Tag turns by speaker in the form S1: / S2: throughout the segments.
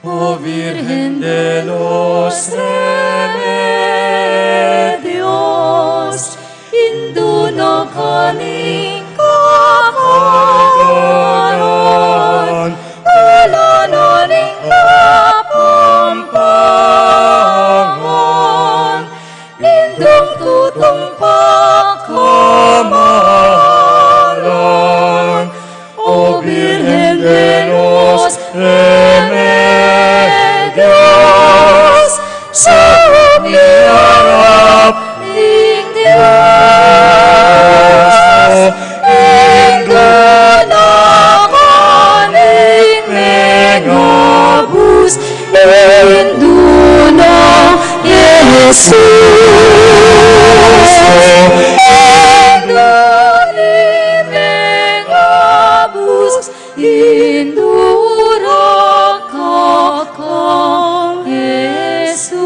S1: O Virgen de los Remedios, induna kaning kapakanan, alananing kapampangan, indong tutong pakamalan. O Virgen de los Remedios, sa umiarap ning Diyos, induna kaning megabus, induna Jesus. Indura kakang Jesus.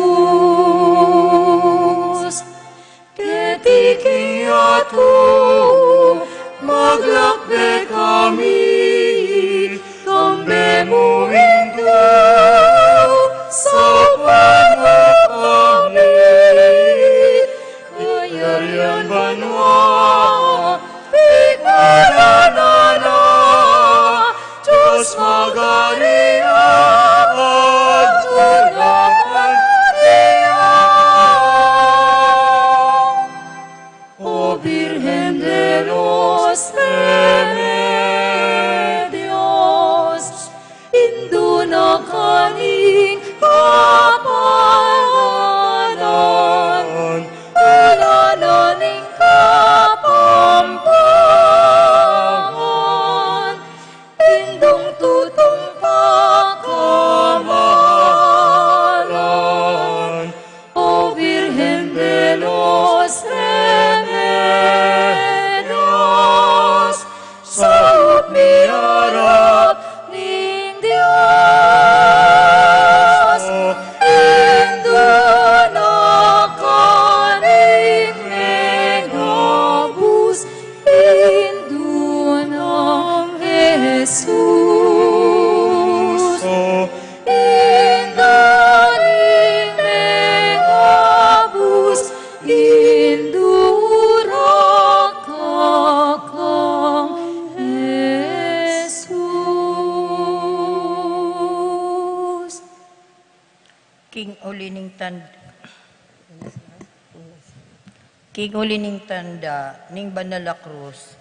S1: Ketiki ato, maglakbe kami, kambe mo indo, sa pangakami, kayarian banwa, pigmaranana, Diyos magaria at tulang Maria. O Virgen de los Remedios, induna kaning kapalanan, alananing kapampangan, indong tutong pakamalan. O Virgen de los Remedios, sa umiarap ning Diyos, induna kaning megabus, indunang Jesus. Indaning megabus, indura kakang Jesus.
S2: King ulining tanda, ning banal na krus,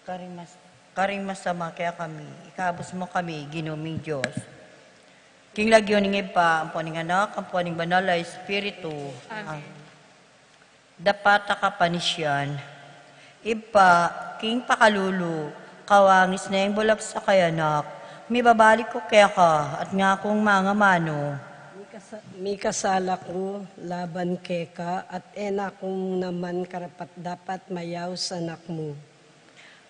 S2: karing masama kaya kami, ikabos mo kami, ginuming Diyos. King lagyo ning ipa, ang puning anak, ang puning banal na Espiritu. Amen. Dapat akapanisyan, ipa, king pakalulu, kawangis na yung bulag sa kayanak, may babalik ko kaya ka, at nga kong mga mano.
S3: Mi kasala ko, laban keka, at ena kong naman karapat dapat mayaw sa anak mo.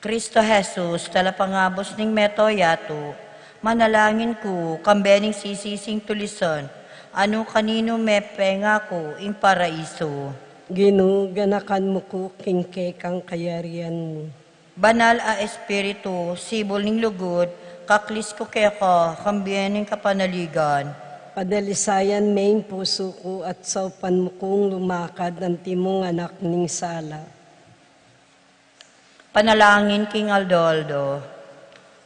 S2: Kristo Jesus, talapangabos ning metoyato, manalangin ko, kambening sisising tulisan, ano kanino mepenga ko, ing paraiso.
S3: Gino, ganakan mo ko, king kekang kayarian mo.
S2: Banal a Espiritu, sibol ning lugod, kaklis ko keka, kambening kapanaligan.
S3: Padalisayan main puso ko at saupan mo kong lumakad ng timong anak ning sala.
S2: Panalangin King Aldoldo.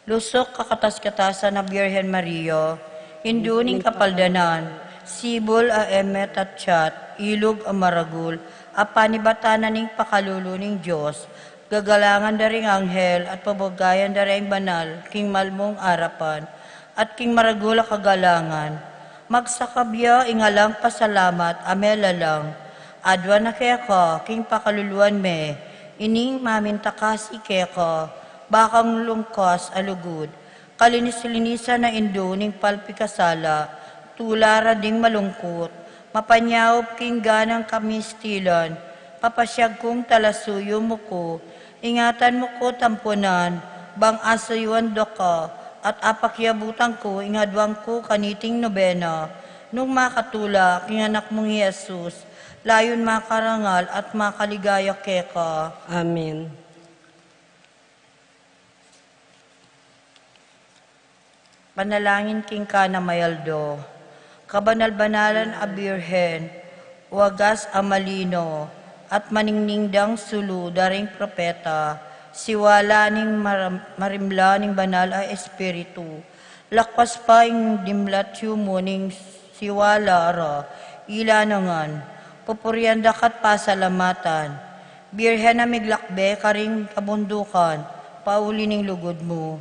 S2: Lusok kakatas-katasan na Birhen Maria, hinduning kapaldanan, sibol a emet at chat, ilog a maragul, a panibatanan ning pakalulu ning Diyos, gagalangan daring anghel at pabagayan daring banal, King Malmong arapan, at King Maragul a kagalangan, magsakabya ingalang pasalamat, amela lang, adwa na kaya ka, King pakaluluan me, ining mamintakasi kaya ka, bakang lungkas alugod, kalinis-linisa na indo ning palpikasala, tulara ding malungkot, mapanyaw king ganang kamistilan, papasyag kong talasuyo mo ko, ingatan mo ko tampunan, bang asayuan do ka, at apakyabutan ko, ingadwang ko kaniting nobena, nung makatula, king anak mong Jesus, layon makarangal at makaligaya keka.
S3: Amen.
S2: Panalangin king ka na mayaldo, kabanal-banalan a Birhen, wagas a malino, at maningningdang sulu daring propeta, siwala ning marimla ning banal a espiritu, lakpas pa ing dimlat mo ning siwala ra, ilanangan, pupurianda kat pasalamatan, Birhen na miglakbe karing kabundukan, pauli ning lugod mo,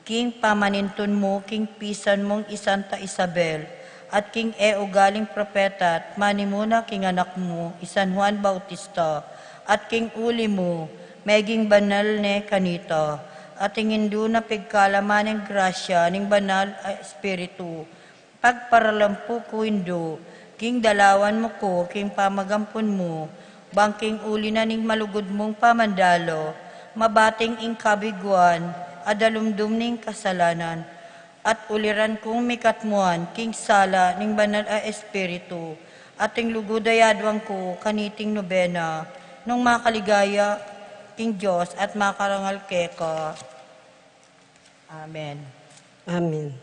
S2: King pamanintun mo, King pisan mong Isanta Isabel, at King galing propeta, at manimuna King anak mo, Isan Juan Bautista, at King uli mo, meging banal ne kanita, at ingindu na pigkalaman ng grasya, ning banal a espiritu, pagparalampu ko indo, King dalawan mo ko, King pamagampun mo, bangking uli na ning malugod mong pamandalo, mabating ing kabiguan, adalumdum ning kasalanan, at uliran kong mikatmuan, king sala, ning banal a espiritu, ating lugudayadwang ko, kaniting nobena, nung makaligaya, king Diyos, at makarangal keka. Amen.
S3: Amen.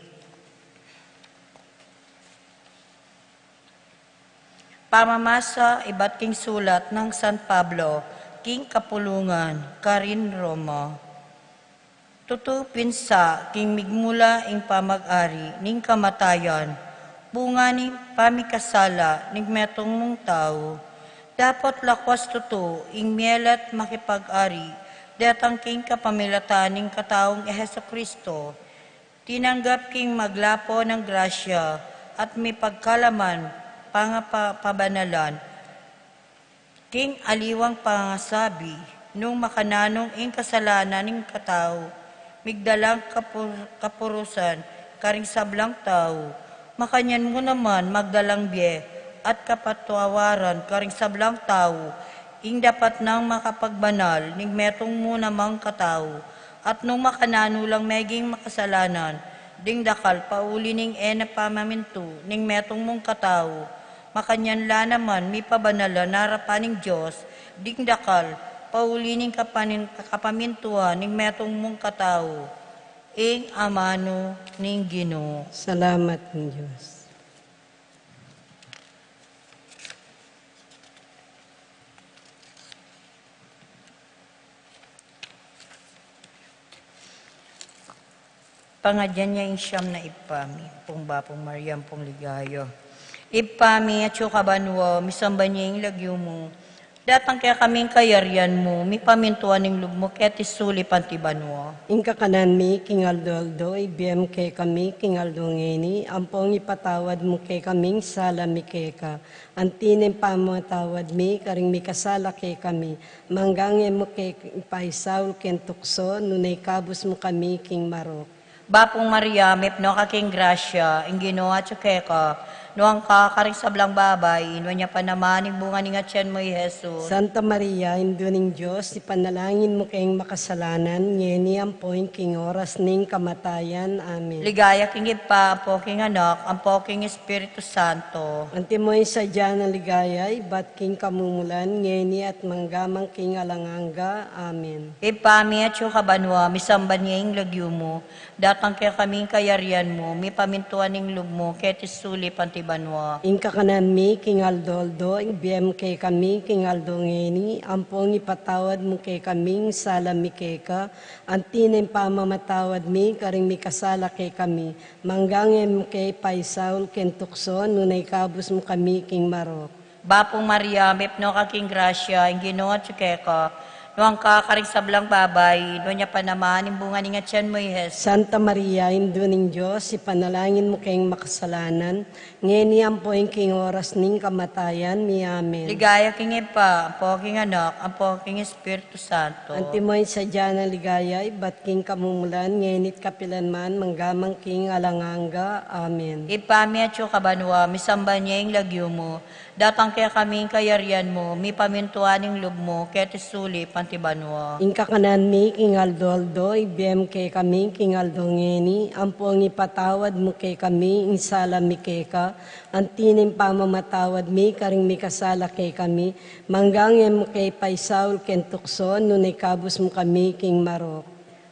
S2: Pamamasa, iba't king sulat ng San Pablo, king kapulungan, Karin, Roma. Tutupin sa king migmula ing pamag-ari ning kamatayan, bunga ning pamikasala ning metong mong tao. Dapat lakwas tuto ing mielat makipag-ari, datang king kapamilatan ning kataong Hesus Kristo. Tinanggap king maglapo ng grasya at may pagkalaman, pangapabanalan. King aliwang pangasabi, nung makananong ing kasalanan ning katao, migdalang kapurusan, karing sablang tao, makanyan mo naman magdalang biye, at kapatwawaran, karing sablang tao, ing dapat nang makapagbanal, ning metong mo namang katao, at nung makanano lang meging makasalanan, ding dakal pauli ning ena pamaminto, ning metong mong katao, makanyan la naman mi pabanala narapaning Diyos, ding dakal, pauli ning kapamintuan ning metong mong katao, ing amano ning Ginoo.
S3: Salamat ng Diyos.
S2: Pangadyan niya yung siyam na ipami, pong bapong Mariam pong ligayo. Ipami at kabanwa, misamba niya yung lagyo mo, datang kaya kaming kayarian mo, mi pamintuan ng lub mo, ketis suli pantibanwa.
S3: Ingka kanan mi, kingaldo-aldo, ibiyem kay kami, kingaldo ngeni, ampong ipatawad mo kay kaming sala mi keka. Antinin pa matawad mi, karing mi kasala kay kami. Manggange mo kay ipaisaul ken tukso, nunay kabus mo kami king marok.
S2: Bapong Maria, mipno ka king grasya, ing ginawa tsukeka, noang kakaring sablang babay, no niya pa naman ing bunga ni nga tiyan mo, Jesus.
S3: Santa Maria, Induning Diyos, ipanalangin mo kayong makasalanan, ngeni ampoing king oras ning kamatayan. Amen.
S2: Ligaya king ipa, ampo king anak, ampo king Espiritu Santo.
S3: Antimoy sadya ng ligaya, ibat king kamumulan, ngeni at manggamang king alanganga. Amen.
S2: Ipami at kabanwa, misamba niya yung lagyo mo, datang kaya kaming kayarian mo, mi pamintuan ng lub mo, ketis suli pantibanwa.
S3: Ingka kanan mi, king aldoldo, ibiyem kay kami, king aldo ngeni, ampong ipatawad mo kay kaming sala mi keka, antinin pamamatawad mi, karing mi kasala kay kami, manggangem mo kay paisaul ken tukso, nunay kabus mo kami king marok.
S2: Bapong Maria, mipno ka king grasya, ing ginawa tsukeka, noang kakaring sablang babay, no niya pa naman yung bunga ni nga tiyan mo, Jesus.
S3: Santa Maria, Induning Diyos, ipanalangin mo kayong makasalanan, ngeni ampoing king oras ning kamatayan, mi amen.
S2: Ligaya king ipa, ampo king anak, ampo king Espiritu Santo.
S3: Antimoy sadya ng ligaya, ibat king kamumulan, ngenit kapilanman, manggamang king alanganga, amen.
S2: Ipami at kabanwa, misamba niya yung lagyo mo, datang kaya kaming kayarian mo, mi pamintuan ng lub mo, ketis suli pantibanwa.
S3: Ingka kanan mi, king aldoldo, ibiyem kay kami, king aldo ngeni, ampong ipatawad mo kay kami, insala mi keka, antinin pamamatawad mi, karing mi kasala kay kami, manggangem mo kay paisaul ken tukso, nunay kabus mo kami, king marok.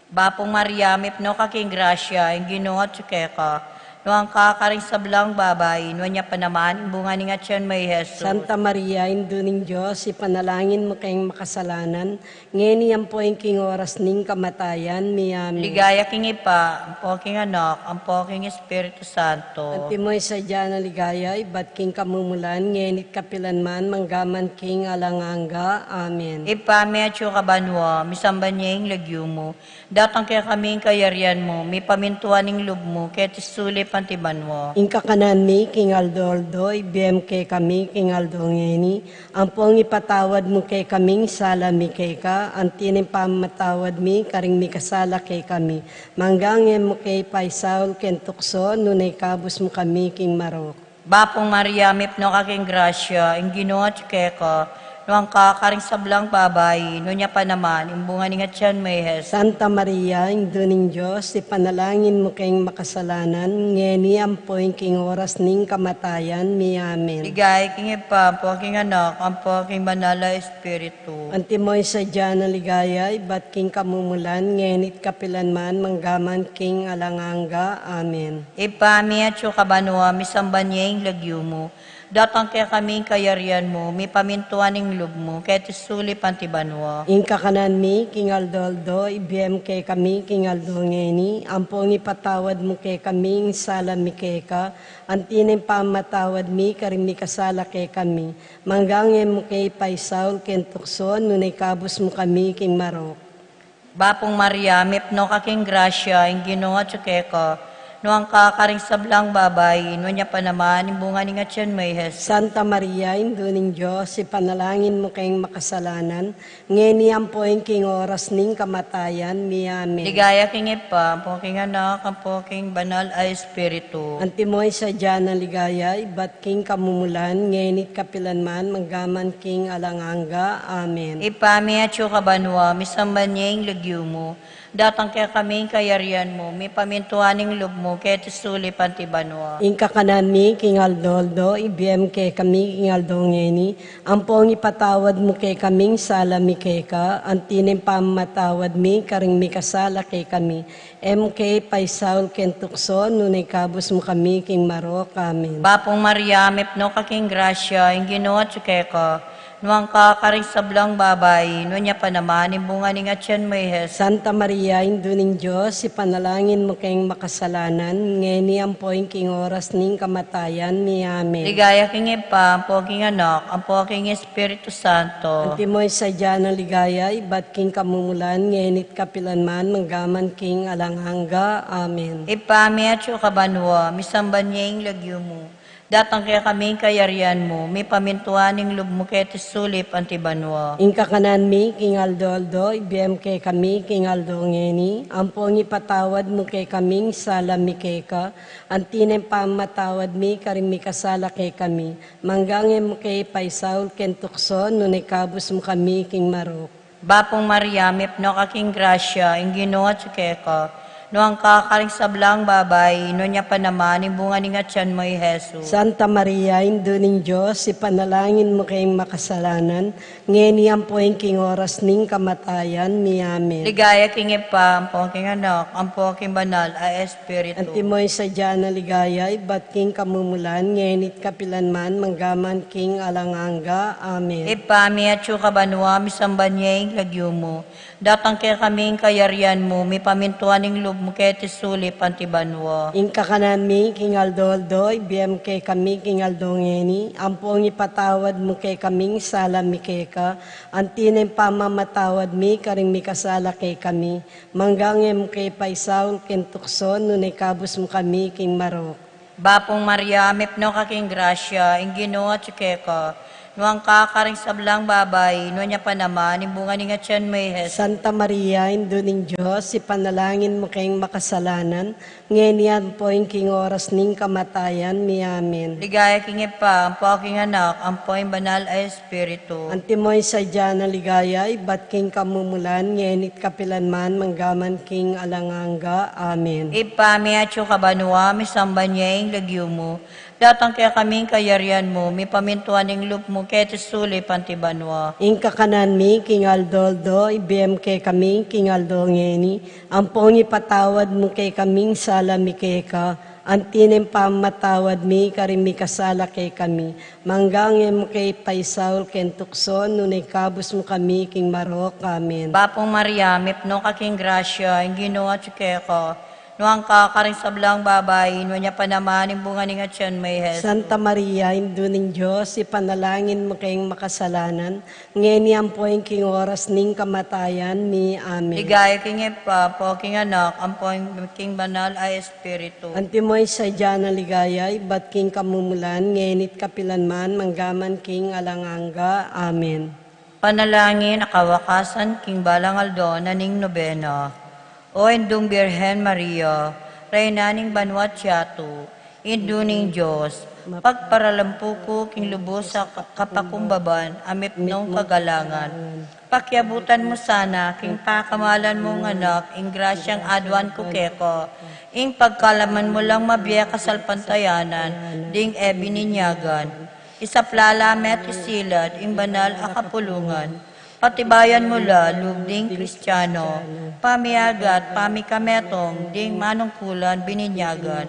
S2: Bapong Maria, mipno kaking grasya, ang Ginoo at sukeka, no ang kakaring sablang babay, no niya panaman, bunga ni nga tiyan may Jesus.
S3: Santa Maria, Induning Diyos, ipanalangin mo kayong makasalanan, ngayon po ang king oras ning kamatayan, amen.
S2: Ligaya king ipa, ang poking anak, ang poking Espiritu Santo.
S3: Antimoy sa dyan na ligaya, ibat king kamumulan, ngayon kapilan man, manggaman king alanganga, amen.
S2: Ipa, medyo kabanwa, misamban niya yung lagyo mo, datang kaya kaming kayarian mo, may pamintuan ng loob mo, kaya tisuli pantiban mo.
S3: Inka kanan mi, king Aldoldo, ibiyem kay kami, king Aldo ngeni, ang pong ipatawad mo kay kaming sala mi kay ka, ang tining pamatawad mi, karing mi kasala kay kami. Manggangin mo kay Paisaul, ken tukso, nunay kabus mo kami, king Marok.
S2: Bapong Maria, mipno kaking grasya, ang Ginoo at sukeka, no ang kakaring sablang babay, no niya pa naman, imbunga ni nga tiyan may Jesus.
S3: Santa Maria, Induning Diyos, ipanalangin mo kayong makasalanan, ngeni ang poing king oras ning kamatayan, amen.
S2: Ligay king ipa, ang poking anak, ang poking banala Espiritu.
S3: Antimoy sa dyan na ligaya, ibat king kamumulan, ngenit kapilan man, manggaman king alanganga, amen.
S2: Ipami at kabanwa, misamban niya yung lagyo mo, datang kaya kaming kayarian mo, may pamintuan ng loob mo, kaya tisuli pantibanwa.
S3: Inka kanan mi, king Aldoldo, ibiyem kay kami, king Aldo ngeni, ang pong ipatawad mo kay kaming sala mi kay ka, ang tining pamatawad mi, karing mi kasala kay kami, manggangin mo kay Paisaul, ken tukso, nunay kabus mo kami, king Marok.
S2: Bapong Maria, mipno kaking grasya, ang Ginoo at sukeka, no ang kakaring sablang babay, no niya pa naman, imbunga ni nga tiyan may Jesus.
S3: Santa Maria, Induning Diyos, ipanalangin mo kayong makasalanan, ngeni ang poing king oras ning kamatayan, amen.
S2: Ligaya king ipa, ang poking anak, ang poking banal ay Espiritu.
S3: Antimoy sa dyan na ligaya, ibat king kamumulan, ngenit kapilan man, manggaman king alanganga, amen.
S2: Ipami at kabanwa, misamban niya yung lagyo mo, datang kaya kaming kayarian mo, may pamintuan ng loob mo, kaya tisuli pantibanwa.
S3: Inka kanan mi, king Aldoldo, ibiyem kay kami, king Aldo ngeni, ang pong ipatawad mo kay kaming sala mi kay ka, ang tining pamatawad mi, karing mi kasala kay kami, MK Paisaul, ken tukso, nunay kabus mo kami, king Marok, amen.
S2: Bapong Maria, mipno kaking grasya, ang Ginoo at sukeka, no ang kakaring sablang babay, no niya pa naman, imbunga ni nga tiyan may Jesus.
S3: Santa Maria, Induning Diyos, ipanalangin mo kayong makasalanan, ngeni ang poing king oras ning kamatayan, amen.
S2: Ligaya king ipa, ang poking anak, ang poking Espiritu Santo.
S3: Antimoy sa dyan na ligaya, ibat king kamumulan, ngenit kapilan man, manggaman king alanghanga, amen.
S2: Ipami at kabanwa, misamban niya yung lagyo mo, datang kaya kaming kayarian mo, may pamintuan ng loob mo, kaya tisulip antibanwa.
S3: Inka kanan mi, king Aldoldo, ibiyem kay kami, king Aldo ngeni, ang pong ipatawad mo kay kaming sala mi kay ka, ang tineng pamatawad mi, karing mi kasala kay kami, manggangin mo kay Paisaul, ken tukso, nunay kabus mo kami, king Marok.
S2: Bapong Maria, mipno kaking grasya, ang Ginoo at sukeka, no ang kakaring sablang babay, no niya pa naman, imbunga ni nga tiyan may Jesus.
S3: Santa Maria, Induning Diyos, ipanalangin mo kayong makasalanan, ngeni ang poing king oras ning kamatayan, amen.
S2: Ligaya king ipa, ang poking anak, ang poking banal ay Espiritu.
S3: Antimoy sa dyan na ligaya, ibat king kamumulan, ngenit kapilan man, manggaman king alanganga, amen.
S2: Ipami at kabanwa, misamban niya yung lagyo mo, datang kaya kaming kayarian mo, may pamintuan ng loob mo, kaya tisuli pantibanwa.
S3: Inka kanan mi, king Aldoldo, ibiyem kay kami, king Aldo ngeni, ang pong ipatawad mo kay kaming sala mi kay ka, ang tineng pamamatawad mi, karing mi kasala kay kami, manggangin mo kay Paisaul, ken tukso, nunay kabus mo kami, king Marok.
S2: Bapong Maria, mipno kaking grasya, ang Ginoo at sukeka, no ang kakaring sablang babay, no niya pa naman, imbunga ni nga tiyan may Jesus.
S3: Santa Maria, Induning Diyos, ipanalangin mo kayong makasalanan, ngayon po yung king oras ning kamatayan, amen.
S2: Ligaya king ipa, ang poking anak, ang poking banal ay Espiritu.
S3: Antimoy sa dyan na ligaya, ibat king kamumulan, ngenit kapilan man, manggaman king alanganga, amen.
S2: Ipami at kabanwa, misamban niya yung lagyo mo, datang kaya kaming kayarian mo, may pamintuan ng loob mo, mungkete suli pantibanwa.
S3: Inka kanan mi, King Aldoldo, ibiyem kay kami, King Aldo ngeni, ampong ipatawad mo kay kaming sala mi kay ka, antinem pamatawad mi, karing mi kasala kay kami, manggang mo kay paisaul ken tukson, nunay kabus mo kami, King Marok, amen.
S2: Bapong Maria, mipno kaking grasya, ang ginawa tsukeko, nuang kakaring sablang babay, nuanya pa naman yung bunga ni nga tiyan may hes.
S3: Santa Maria, Indo ng Diyos, ipanalangin mo kayong makasalanan, ngayon po yung king oras ning kamatayan ni Amen.
S2: Ligaya king Papa, king anak, ampoing king banal ay espiritu.
S3: Antimoy sa dyan na ligayay, ba't king kamumulan, ngenit kapilan man, manggaman king alanganga. Amen.
S2: Panalangin, akawakasan, king balangaldo, naning nobena. O Indong Birhen Maria, Reyna ning Banwat Yatu, Induning Diyos, pagparalampu ko king lubos sa kapakumbaban, amip nung kagalangan. Pakyabutan mo sana, king pakamalan mong anak, ing grasyang adwan ko keko, ing pagkalaman mo lang mabiya kasalpantayanan, ding ebi ninyagan. Isaplalamet isilad, ing banal akapulungan. Patibayan mo la, lugding Kristiyano, pamiagat, pamikametong, ding manungkulan, bininyagan.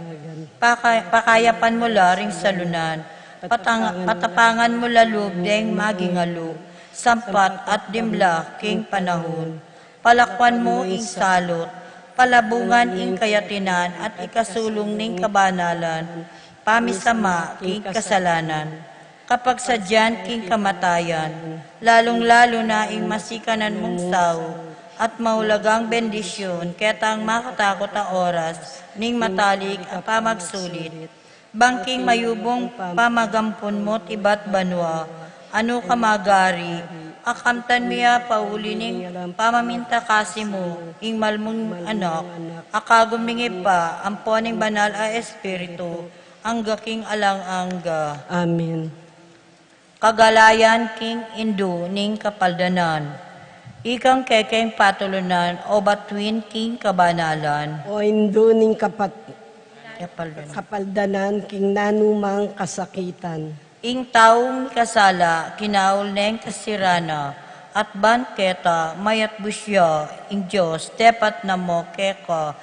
S2: Pakayapan mo la, ring salunan, patapangan mo la, lugding magingalo, sampat at dimla, king panahon. Palakwan mo, ing salot, palabungan, ing kayatinan, at ikasulong ning kabanalan, pamisama, king kasalanan. Kapag sadyan king kamatayan, lalong-lalo na ing masikanan mong sao, at maulagang bendisyon, ketang makatakot ang oras, ning matalik ang pamagsulit. Bangking mayubong pamagampon mo't iba't banwa, ano kamagari, akamtan miya pauli ning pamaminta kasi mo, ing malmong anak, akagumingip pa, amponing banal a espiritu, ang gaking alang-angga.
S3: Amen.
S2: Kagalayan king Indo ning kapaldanan. Ikang kekeng patulunan o batuin king kabanalan.
S3: O Indo ning
S2: Kapaldanan.
S3: kapaldanan, king nanumang kasakitan.
S2: Ing taong kasala, kinaul neng kasirana, at banketa, mayat busya, ing Diyos, tepat na mo keka,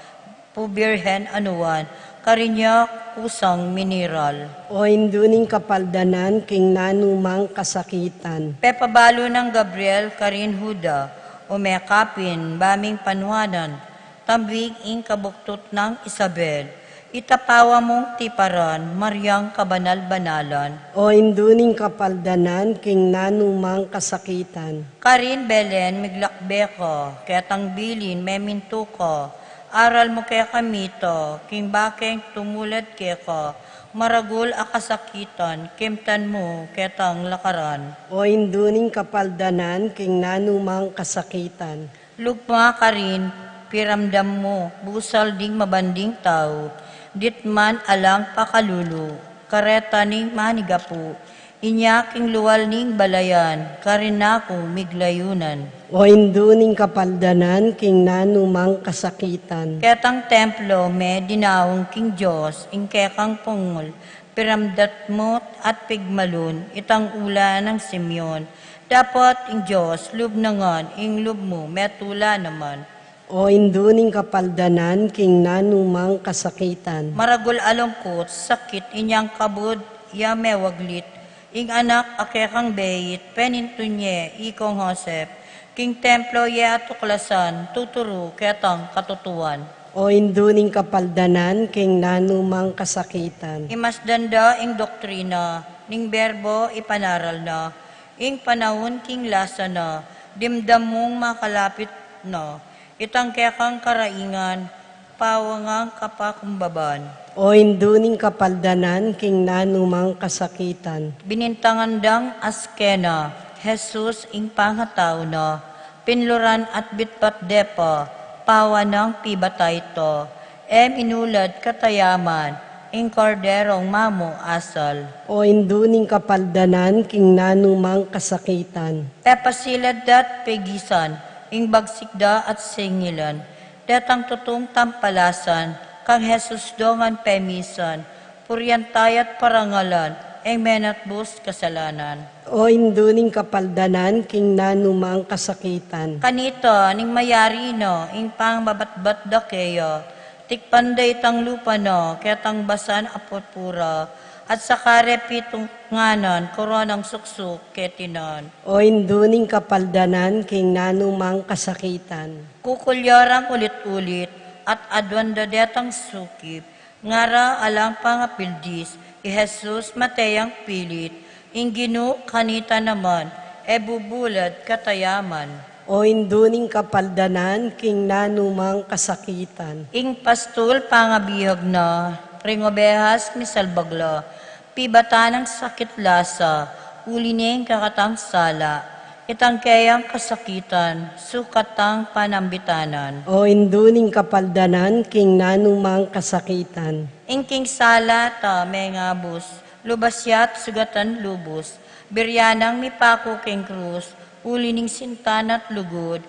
S2: pubirhen anuan, karinya kusang mineral.
S3: O induning kapaldanan, king nanumang kasakitan.
S2: Pepabalo ng Gabriel, karin Huda, umekapin, baming panwanan, tambing ing kabuktot ng Isabel, itapawa mong tiparan, Maryang kabanal-banalan.
S3: O induning kapaldanan, king nanumang kasakitan.
S2: Karin Belen, miglakbe ko, ketang bilin, meminto ko, aral mo kaya kamito, king bakeng tumulad kaya ko, maragul akasakitan, kimtan mo, ketang lakaran.
S3: O induning kapaldanan, king nanumang kasakitan.
S2: Lugma ka rin, piramdam mo, busal ding mabanding tao, ditman alang pakalulu, kareta ning manigapu, inyaking luwal ning balayan, karinako miglayunan.
S3: O induning kapaldanan, king nanumang kasakitan.
S2: Ketang templo me dinawong king Diyos, ing kekang pungol, piramdat mo at pigmalun, itang ula ng Simeon. Dapat ing Diyos, lubnangan, ing lub mo, metula naman.
S3: O induning kapaldanan, king nanumang kasakitan.
S2: Maragul alungkot, sakit, inyang kabud, yame waglit, ing anak akekang beit, penintunye, ikong Josep, king templo ya tuklasan, tuturo, ketang katutuan.
S3: O induning kapaldanan, king nanumang kasakitan.
S2: Imasdanda ing doktrina, ning berbo ipanaral na, ing panahon king lasa na, dimdam mong makalapit na, itang kekang karaingan, pawangang kapakumbaban.
S3: O induning kapaldanan, king nanumang kasakitan.
S2: Binintangandang askena, Jesus ing pangataw na, pinluran at bitpat depa, pawa ng pibatay to, inulad katayaman, ing korderong mamo asal.
S3: O induning kapaldanan, king nanumang kasakitan.
S2: Pepasilad dat pegisan, ing bagsikda at singilan, datang tutong tampalasan, kang Jesus dongan pemisan, puryantayat parangalan, menatbus kasalanan.
S3: O induning kapaldanan, king nanumang kasakitan.
S2: Kanito, ning mayari no, ing pang babatbat da kayo, tikpanday tang lupa no, ketang basan apotpura, at sa karepitong nganon, koronang suksuk, ketinon.
S3: O induning kapaldanan, king nanumang kasakitan.
S2: Kukulyarang ulit-ulit, at adwan dadetang sukip, ngara alang pangapildis, Jesus mateyang pilit, inginu kanita naman, bubulad katayaman.
S3: O induning kapaldanan, king nanumang kasakitan.
S2: Ing pastul pangabihag na, ringobehas misalbagla, pibata ng sakit lasa, ulining kakatang sala, itang kayang kasakitan, sukatang panambitanan.
S3: O induning kapaldanan, king nanumang kasakitan.
S2: Ingking sala ta mengabus, lubasyat sugatan lubos, biryanang mipako king krus, ulining sintanat lugod,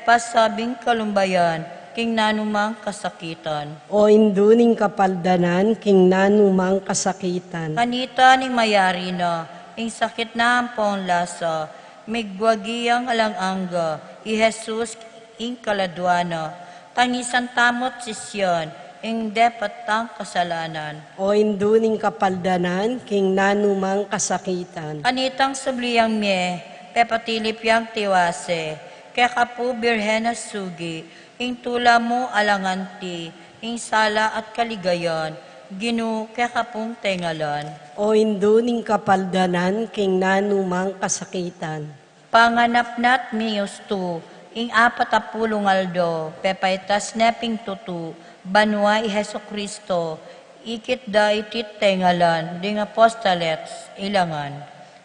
S2: pasabing kalumbayan, king nanumang kasakitan.
S3: O induning kapaldanan, king nanumang kasakitan.
S2: Kanita ning mayari na, ing sakit na ampong lasa, migwagiyang alanganga, Jesus ing kaladwana, tangisan tamot sisyon, ing depatang kasalanan.
S3: O induning kapaldanan, king nanumang kasakitan.
S2: Kanitang subliyang mye, pepatilip yang tiwase, kaya kapu birhen na sugi, ing tula mo alanganti, ing sala at kaligayan, ginu kaya kapung tengalan.
S3: O induning kapaldanan, king nanumang kasakitan.
S2: Panganapnat miyos tu, ing 40 aldo, pepaitas neping tutu, banwa i Heso Kristo, ikit da itit tengalan, ding apostolets, ilangan.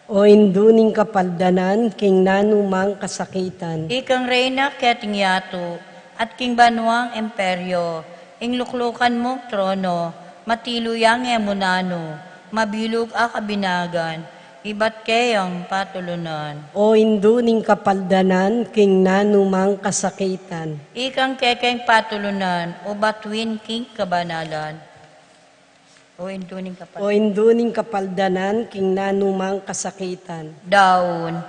S3: O induning kapaldanan, king nanumang kasakitan.
S2: Ikang reyna keting yato, at king banwang emperyo, ing luklukan mong trono, matiluyang emunano, mabilog a kabinagan, iba't kayang patulunan.
S3: O induning kapaldanan, king nanumang kasakitan.
S2: Ikang kekeng patulunan, o batwin king kabanalan. O induning kapal.
S3: O induning kapaldanan, king nanumang kasakitan.
S2: Daun.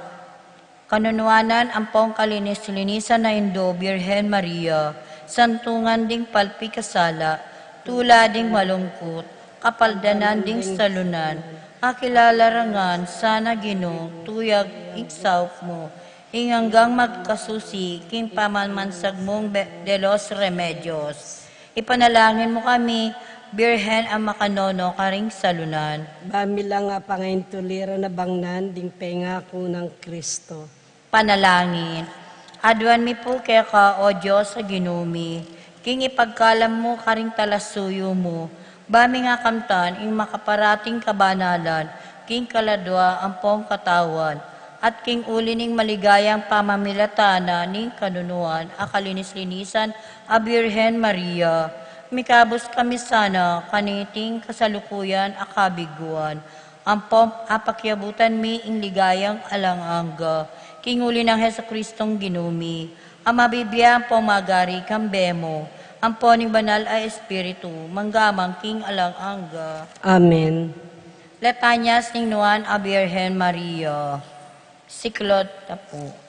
S2: Kanunuanan ang pong kalinis-linisan na Indo, Birhen Maria, santungan ding palpi kasala, tula ding malungkot, kapaldanan ding salunan, akilalarangan sana ginong tuyag iksawp mo, hanggang magkasusi king pamanmansag mong de los remedios. Ipanalangin mo kami, Birhen ang makanono karing salunan.
S3: Bamila nga pangayon tulira na bangnan, ding pengako ng Kristo.
S2: Panalangin. Adwan mi po kaya ka, O Diyos, sa ginumi, king ipagkalam mo karing talasuyo mo, bami nga kamtan, ing makaparating kabanalan, king kaladwa ang pong katawan, at king ulining maligayang pamamilatana ning kanunuan, akalinis-linisan, a Birhen Maria. Mikabos kami sana, kaniting kasalukuyan, akabiguan, ang pong apakyabutan mi ing ligayang alanganga, king uli ng Heso Kristong ginumi, ang mabibiyang pomagari kambemo, ang poning banal ay espiritu, manggamang king alanganga.
S3: Amen.
S2: Letanyas ning Nuan a Birhen Maria. Siklod tapo.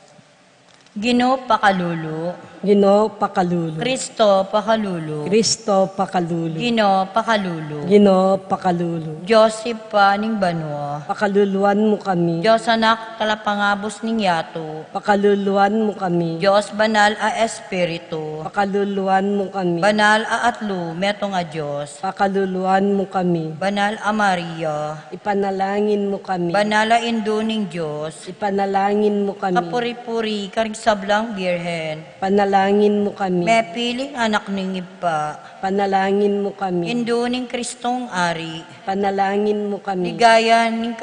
S2: Ginoo pakalulu.
S3: Ginoo pakalulu.
S2: Kristo pakalulu.
S3: Kristo pakalulu.
S2: Ginoo pakalulu.
S3: Ginoo pakalulu.
S2: Joseph pa ning banwa.
S3: Pakaluluan mo kami.
S2: Diyos anak talapangabos ning yato.
S3: Pakaluluan mo kami.
S2: Diyos banal a espiritu.
S3: Pakaluluan mo kami.
S2: Banal a atlo metong a Diyos.
S3: Pakaluluan mo kami.
S2: Banal a Maria.
S3: Ipanalangin mo kami.
S2: Banal a indo ning Diyos.
S3: Ipanalangin mo kami.
S2: Kapuri-puri karing sablang birhen.
S3: Panalangin mo kami.
S2: May piling anak ning ipa.
S3: Panalangin mo kami.
S2: Indo ning Kristong ari.
S3: Panalangin mo kami.
S2: Ligaya ning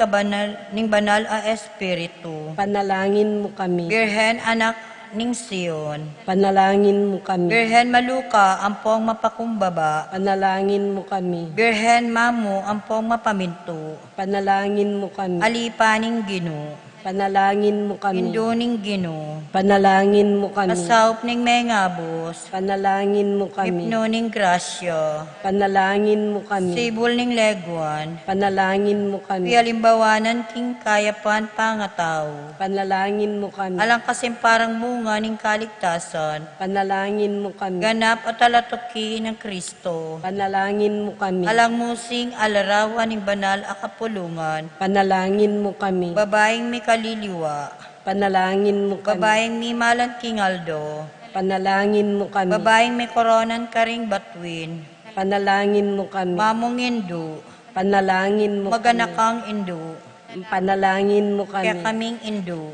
S2: banal a espiritu.
S3: Panalangin mo kami.
S2: Birhen anak ning Sion.
S3: Panalangin mo kami.
S2: Birhen maluka ampong mapakumbaba.
S3: Panalangin mo kami.
S2: Birhen mamu ampong mapaminto.
S3: Panalangin mo kami.
S2: Alipaning Ginoo.
S3: Panalangin mo kami.
S2: Induning Ginoo.
S3: Panalangin mo kami.
S2: Asaup ning mengabos.
S3: Panalangin mo kami.
S2: Ipnuning grasya.
S3: Panalangin mo kami.
S2: Sibol ning leguan.
S3: Panalangin mo kami.
S2: Pialimbawanan king kayapan pangataw.
S3: Panalangin mo kami.
S2: Alang kasimparang bunga ning kaligtasan.
S3: Panalangin mo kami.
S2: Ganap at alatuki ng Kristo.
S3: Panalangin mo kami.
S2: Alang musing alarawan ning banal a kapulungan.
S3: Panalangin mo kami.
S2: Babaeng may kaliliwa.
S3: Panalangin mo kami.
S2: Babaeng may malang kingaldo.
S3: Panalangin mo kami.
S2: Babaeng may koronan karing batwin.
S3: Panalangin mo kami.
S2: Mamong indo.
S3: Panalangin mo kami.
S2: Maganakang indo.
S3: Panalangin mo
S2: Kaya
S3: kami.
S2: kaming indo.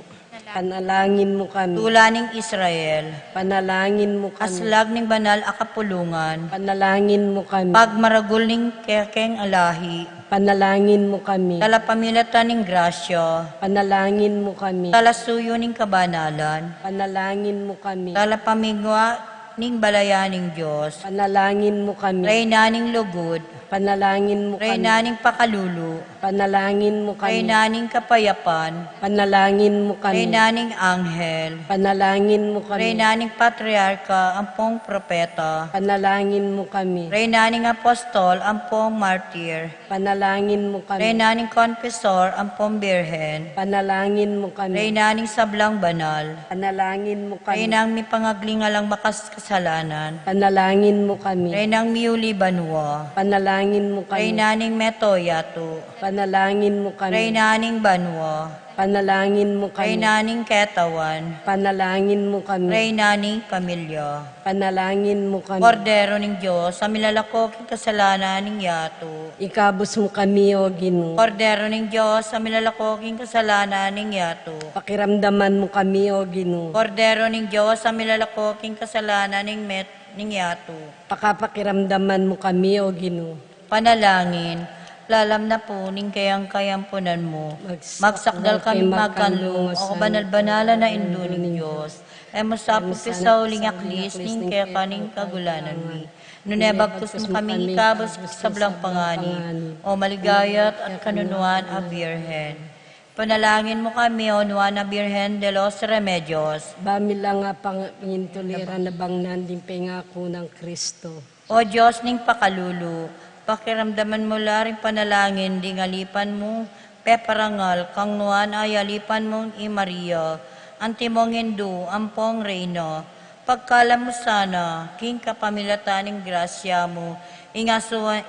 S3: Panalangin mo kami.
S2: Tulaning Israel.
S3: Panalangin mo kami.
S2: Aslag ning banal a kapulungan.
S3: Panalangin mo kami.
S2: Pagmaragul ning kekeng alahi.
S3: Panalangin mo kami.
S2: Talapamilatan ning grasya.
S3: Panalangin mo kami.
S2: Talasuyo ning kabanalan.
S3: Panalangin mo kami.
S2: Talapamigwa ning balayan ning Diyos.
S3: Panalangin mo kami.
S2: Reyna ning lugod.
S3: Panalangin mo kami.
S2: Reyna ning pakalulu.
S3: Panalangin mo kami.
S2: Reyna ning kapayapan.
S3: Panalangin mo kami.
S2: Reyna ning anghel.
S3: Panalangin mo kami.
S2: Reyna ning patriarka, ampong propeta.
S3: Panalangin mo kami.
S2: Reyna ning apostol, ampong martir.
S3: Panalangin mo kami.
S2: Reyna ning konfesor, ampong birhen.
S3: Panalangin mo kami.
S2: Reyna ning sablang banal.
S3: Panalangin mo kami.
S2: Reyna ang mipangaglingalang bakas kasalanan.
S3: Panalangin mo kami.
S2: Reyna ang miuli banwa.
S3: Panalangin mo kami.
S2: Reyna ning metoyato.
S3: Panalangin mo kami.
S2: Reyna ning banwa.
S3: Panalangin mo kami.
S2: Reyna ning ketawan.
S3: Panalangin mo kami.
S2: Reyna ning pamilya.
S3: Panalangin mo kami.
S2: Kordero ning Diyos, sa milalakok kasalanan ning yato.
S3: Ikabos mo kami, O Ginoo.
S2: Kordero ning Diyos, sa milalakok kasalanan ning yato.
S3: Pakiramdaman mo kami, O Ginoo.
S2: Kordero ning Diyos, sa milalakok kasalanan ning yato.
S3: Pakapakiramdaman mo kami, O Ginoo.
S2: Panalangin, lalam na po ning kayang-kayampunan mo. Magsakdal kami magkanlong, o banal-banala na indo ning Diyos. E masapo sa uling aklis, ning kaya kaning kagulanan mi. Nunebagkus mo kami ikabos sa blang pangani, o maligayat at kanunuan a Birhen. Panalangin mo kami, o Nuana Birhen de los Remedios.
S3: Bami lang nga pangintulira na bang nanding pangako ng Kristo.
S2: O Diyos ning pakalulu, pakiramdaman mo laring panalangin, ding alipan mo, peparangal, kang nuan ay alipan mong i Maria, antimong hindu, ampong reyno, pagkala mo sana, king kapamilataning grasya mo, ing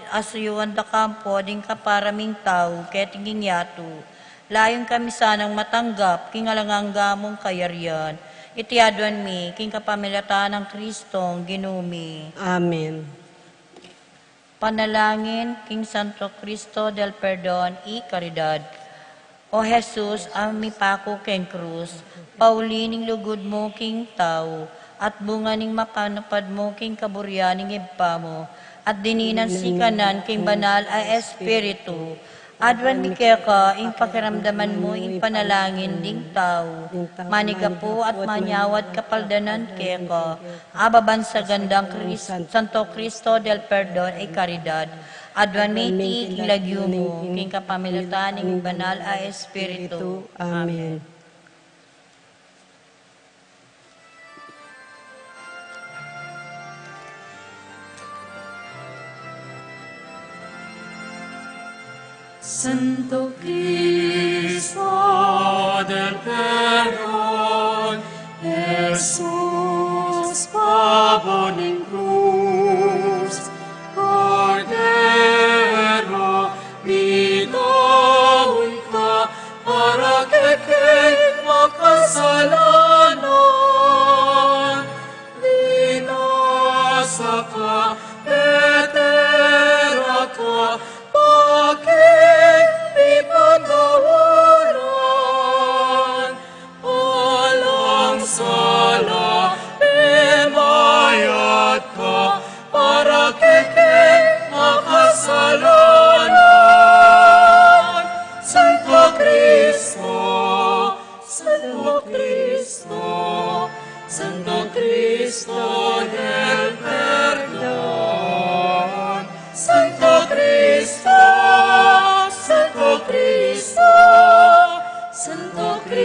S2: asuyuan da kampo, ding kaparaming tao, ketinging yato, layon kami sanang matanggap, king alangangga mong kayarian, itiaduan mi, king kapamilatan ng Kristong ginumi.
S3: Amen.
S2: Panalangin, King Santo Cristo del Perdon y Caridad. O Jesus, ang mipako king krus, paulining lugod mo king tao, at bunga ning mapanapad mo king kaburyaning ibpa mo, at dininan sikanan king banal a Espiritu, adwan mi ka, ing pakiramdaman mo, ing panalangin ding tao, manigapo at manyawat kapaldanan ka, ababan sa gandang Santo Cristo del Perdon ay Caridad, adwan mi ti ilagyo mo, king kapamilatan ing banal a Espiritu.
S3: Amen.
S1: Santo Cristo del perdón, Jesús, pavón en cruz, Cordero, binawi ka para kay makasalanan, binasa ka, petera ka, bakit ipagawaran? Alang sala, imayat ka, para kay makasalanan. Santo Cristo, Santo Cristo, Santo Cristo del perdón. Santo Cristo, Santo Cristo, Santo Cristo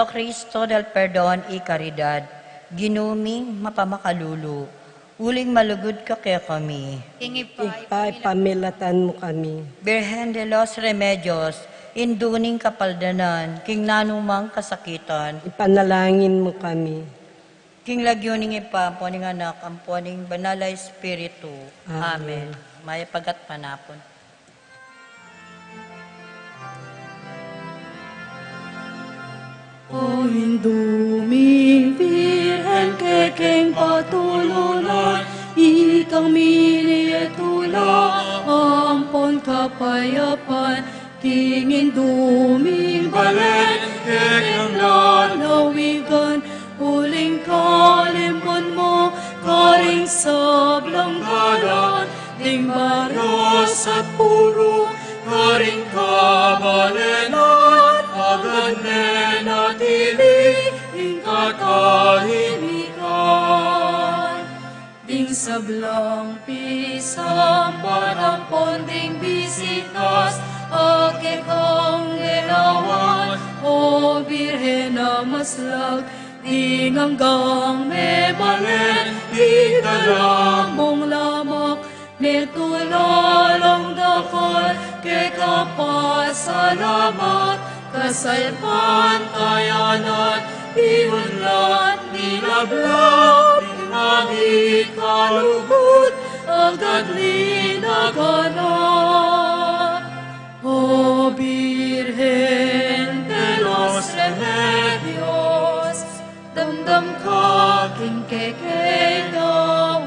S2: Cristo del perdón y caridad, ginuming mapamakalulu, uling malugod ka kaya kami.
S3: Ipay pamilatan mo kami.
S2: Birhen de los Remedios, induning kapaldanan, king nanumang kasakitan,
S3: Ipanalangin mo kami.
S2: king lagyuning ipamponing anak, amponing banala espiritu. Amen. May pagat panapon.
S1: O induming Birhen kekeng patulunan, ikang miniyetula, ampon kapayapan, tingin duming balen, kekeng lalawigan, uling kalimbon mo, karing sablang galan, ding baros at puro, karing kabalenan, agad nenatili, ing katahimikan. Ding sablang pisang, parampon ding bisitas, ake kang gelawan, o Birhen na maslag, ding hanggang mebalen, italang mong lamak, netulalang dakal, ke kapasalamat, kasalpan kayanan, iunlat nilablang, imagi kalugod, agad linaganan. O Birhen de los Remedios, damdam ka king kekedaus,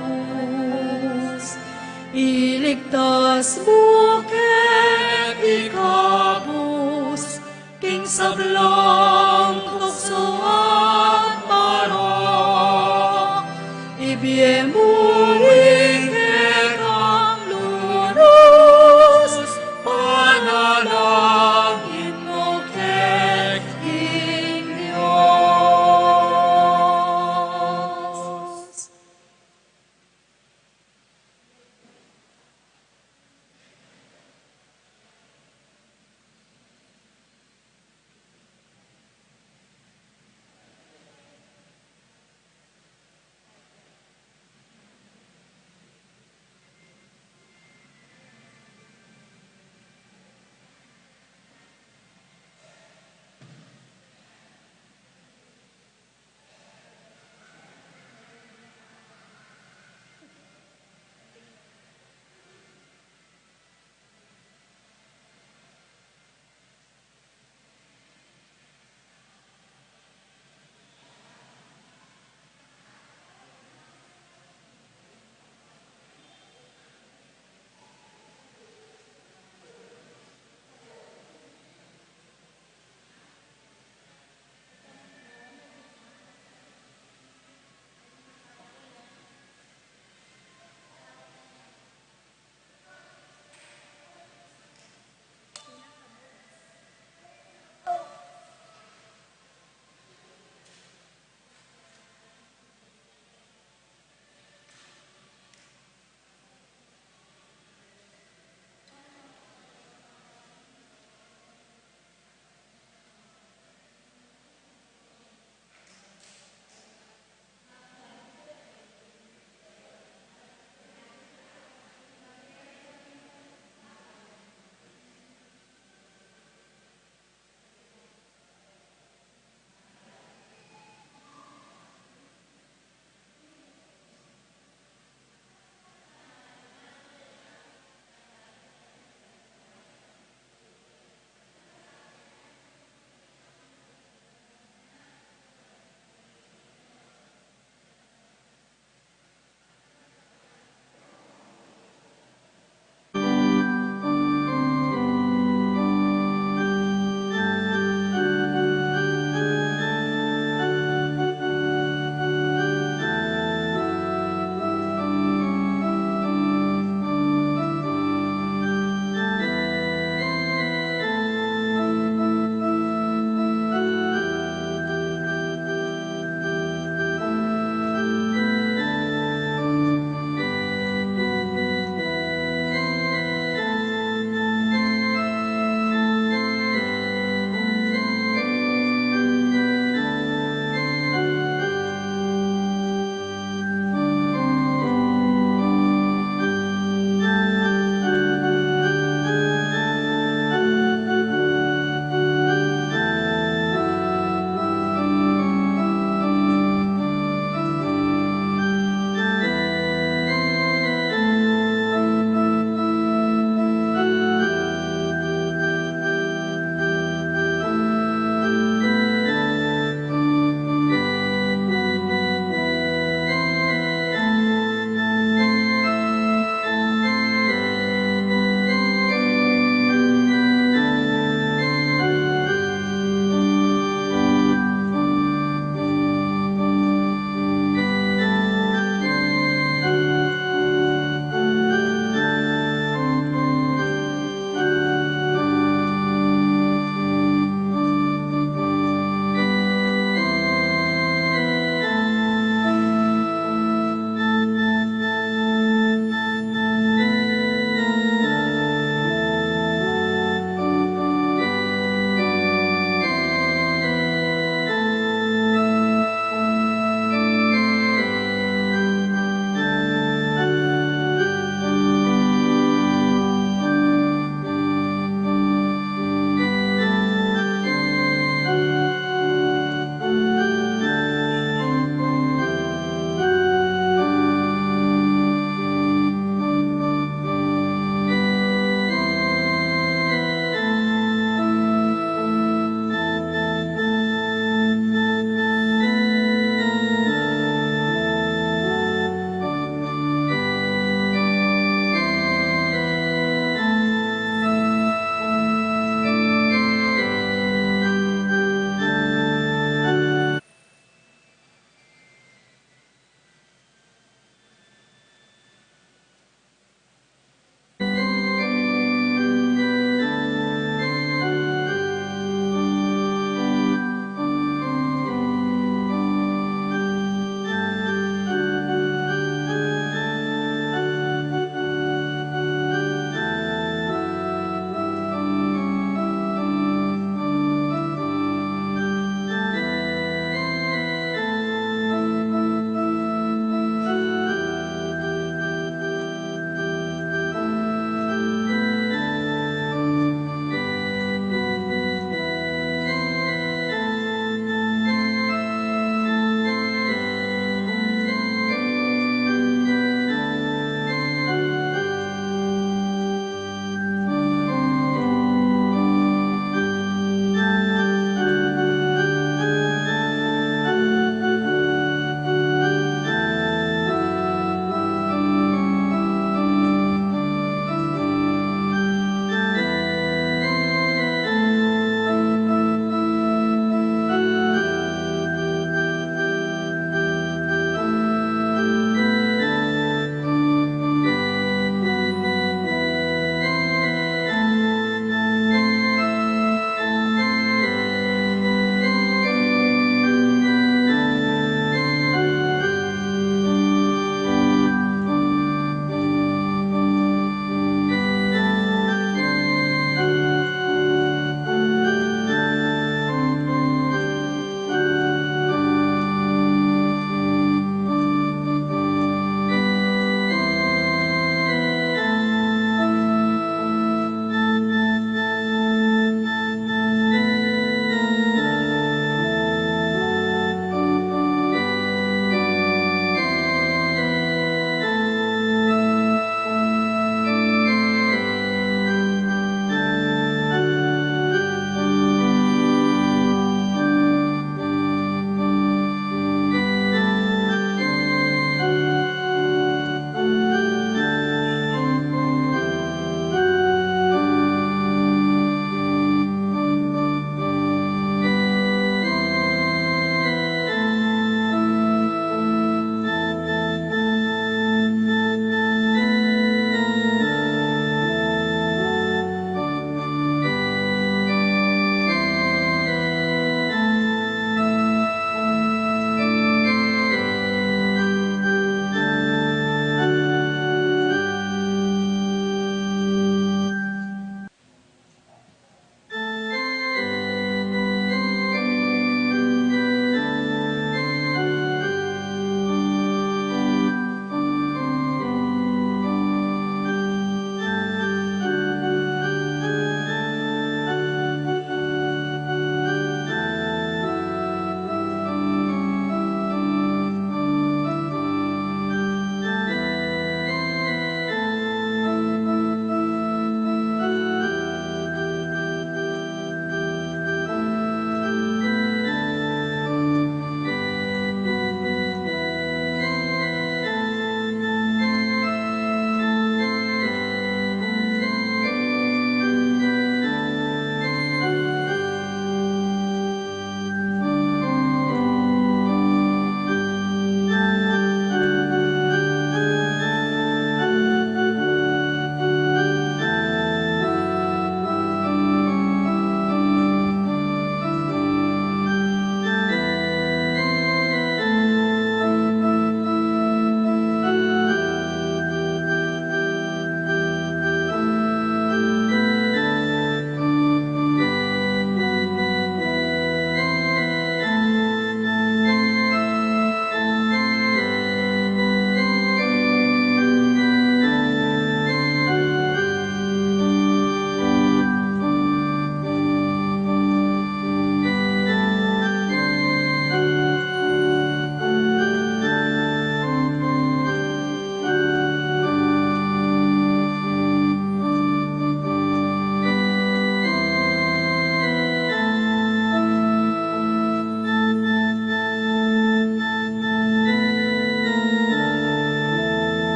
S1: iligtas mo ket ikabus, king sablang tukso at parang, ibiemuli kekang lunos, panalangin mo kek ing Diyos.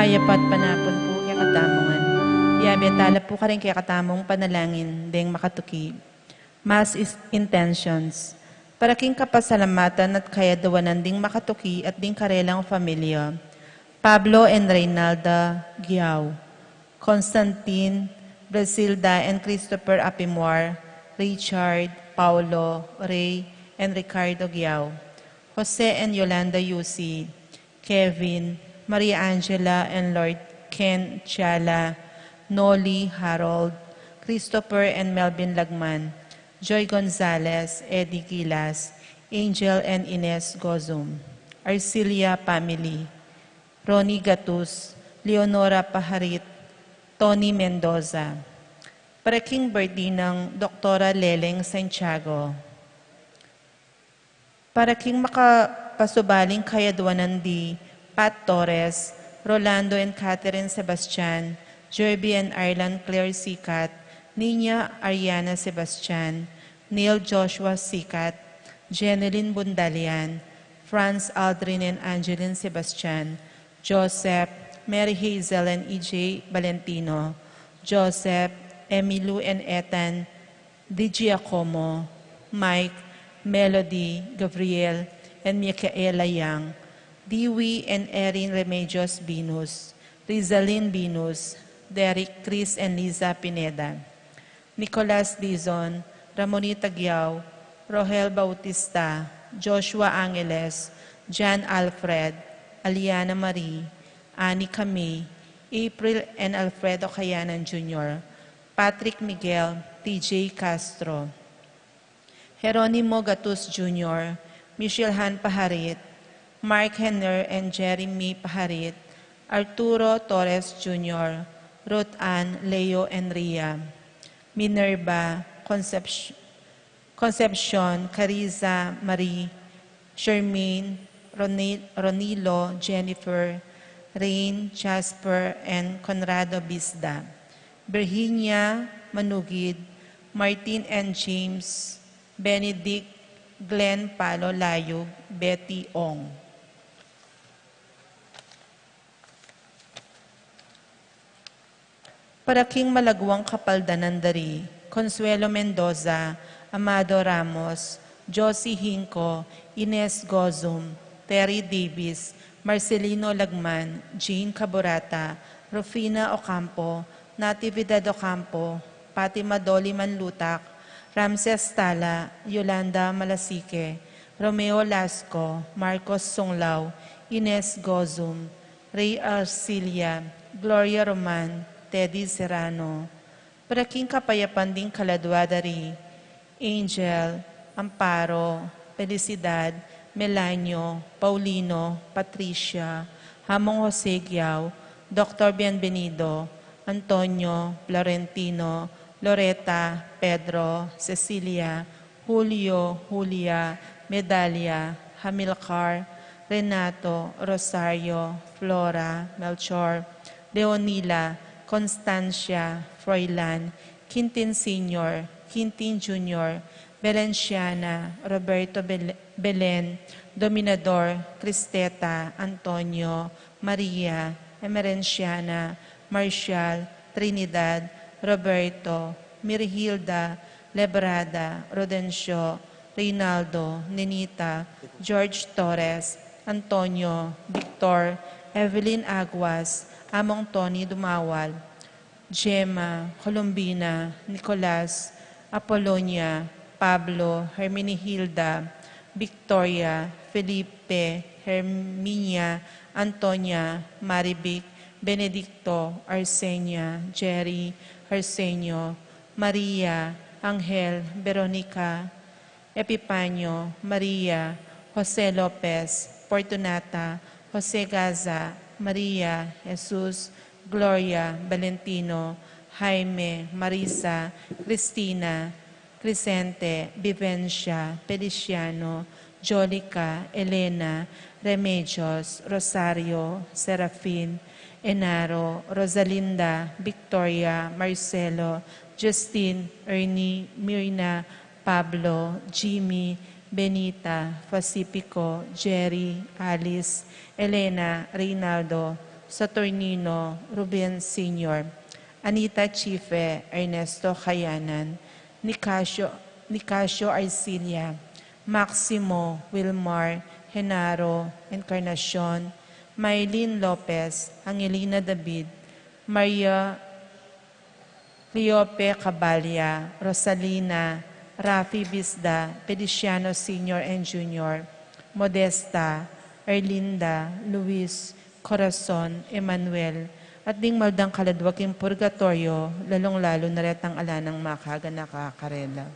S4: Hayapat panapon po kay katamongan. Yabetala po ka rin kay katamong panalangin, deng makatuki. Mass intentions. Para king kapasalamatan at kayadawanan ding makatuki at ding karelang pamilya. Pablo and Reynalda Giao. Constantine, Brasilda and Christopher Apimwar. Richard, Paulo, Ray, and Ricardo Giao. Jose and Yolanda Yusi. Kevin, Maria Angela and Lord Ken Chiala. Noli Harold, Christopher and Melvin Lagman. Joy Gonzalez, Eddie Gilas, Angel and Ines Gozum. Arcilia family. Ronnie Gatus, Leonora Paharit, Tony Mendoza. Para king birthday ng Doktora Leleng Santiago. Para king makapasubaling kayadwanan di Pat Torres, Rolando and Catherine Sebastian, Jerby and Ireland Claire Sikat, Nina Ariana Sebastian, Neil Joshua Sikat, Jeneline Bundalian, Franz Aldrin and Angeline Sebastian, Joseph, Mary Hazel and EJ Valentino, Joseph, Emilu and Ethan Di Giacomo, Mike, Melody, Gabriel, and Micaela Yang, Dewey and Erin Remedios Binus, Rizalyn Binus, Derek, Chris, and Liza Pineda, Nicolas Dizon, Ramonita Giao, Rohel Bautista, Joshua Angeles, Jan Alfred, Aliana Marie, Annie Camille, April and Alfredo Cayanan Jr., Patrick Miguel, TJ Castro, Jeronimo Gatus Jr., Michelle Han Paharit, Mark Henner and Jeremy Paharit, Arturo Torres Jr., Ruth Ann, Leo and Ria, Minerva, Concepcion, Cariza, Marie, Shermaine, Ronilo, Jennifer, Rain, Jasper, and Conrado Bisda, Virginia Manugid, Martin and James, Benedict, Glenn Palo Layog, Betty Ong. Para king malagwang kapaldanan dari, Consuelo Mendoza, Amado Ramos, Josie Hinco, Ines Gozum, Terry Davis, Marcelino Lagman, Jane Caborata, Rufina Ocampo, Natividad Ocampo, Fatima Dolly Manlutak, Ramses Tala, Yolanda Malasique, Romeo Lasco, Marcos Songlao, Ines Gozum, Ray Arcilia, Gloria Roman, Teddy Serrano. Para king kapayapan ding kaladwadari, Angel, Amparo, Felicidad, Melanio, Paulino, Patricia, Hamong Jose Giao, Dr. Bienvenido, Antonio, Florentino, Loretta, Pedro, Cecilia, Julio, Julia, Medalia, Hamilcar, Renato, Rosario, Flora, Melchor, Leonila, Constancia, Froilan, Quintin Sr., Quintin Jr., Valenciana, Roberto Belen, Dominador, Cristeta, Antonio, Maria, Emerenciana, Marcial, Trinidad, Roberto, Mirhilda, Lebrada, Rodencio, Reynaldo, Nenita, George Torres, Antonio, Victor, Evelyn Aguas, Among Tony Dumawal, Gemma, Colombina, Nicolas, Apolonia, Pablo, Hermenihilda, Victoria, Felipe, Herminia, Antonia, Maribic, Benedicto, Arsenia, Jerry, Arsenio, Maria, Angel, Veronica, Epipanyo, Maria, Jose Lopez, Fortunata, Jose Gaza, Maria, Jesus, Gloria, Valentino, Jaime, Marisa, Cristina, Crisente, Vivencia, Feliciano, Jolica, Elena, Remedios, Rosario, Serafin, Enaro, Rosalinda, Victoria, Marcelo, Justine, Ernie, Mirna, Pablo, Jimmy, Benita, Pacifico, Jerry, Alice, Elena, Reynaldo, Saturnino Ruben Sr., Anita Chife, Ernesto Kayanan, Nicasio Arcilia, Maximo Wilmar Genaro Encarnacion, Maylene Lopez, Angelina David, Maria Leope Cabalya, Rosalina, Rafi Bisda, Feliciano Sr. and Jr., Modesta, Erlinda, Luis, Corazon, Emmanuel, at ding maldang kaladwaking purgatorio, lalong-lalo na retang ala ng makaga nakakarela.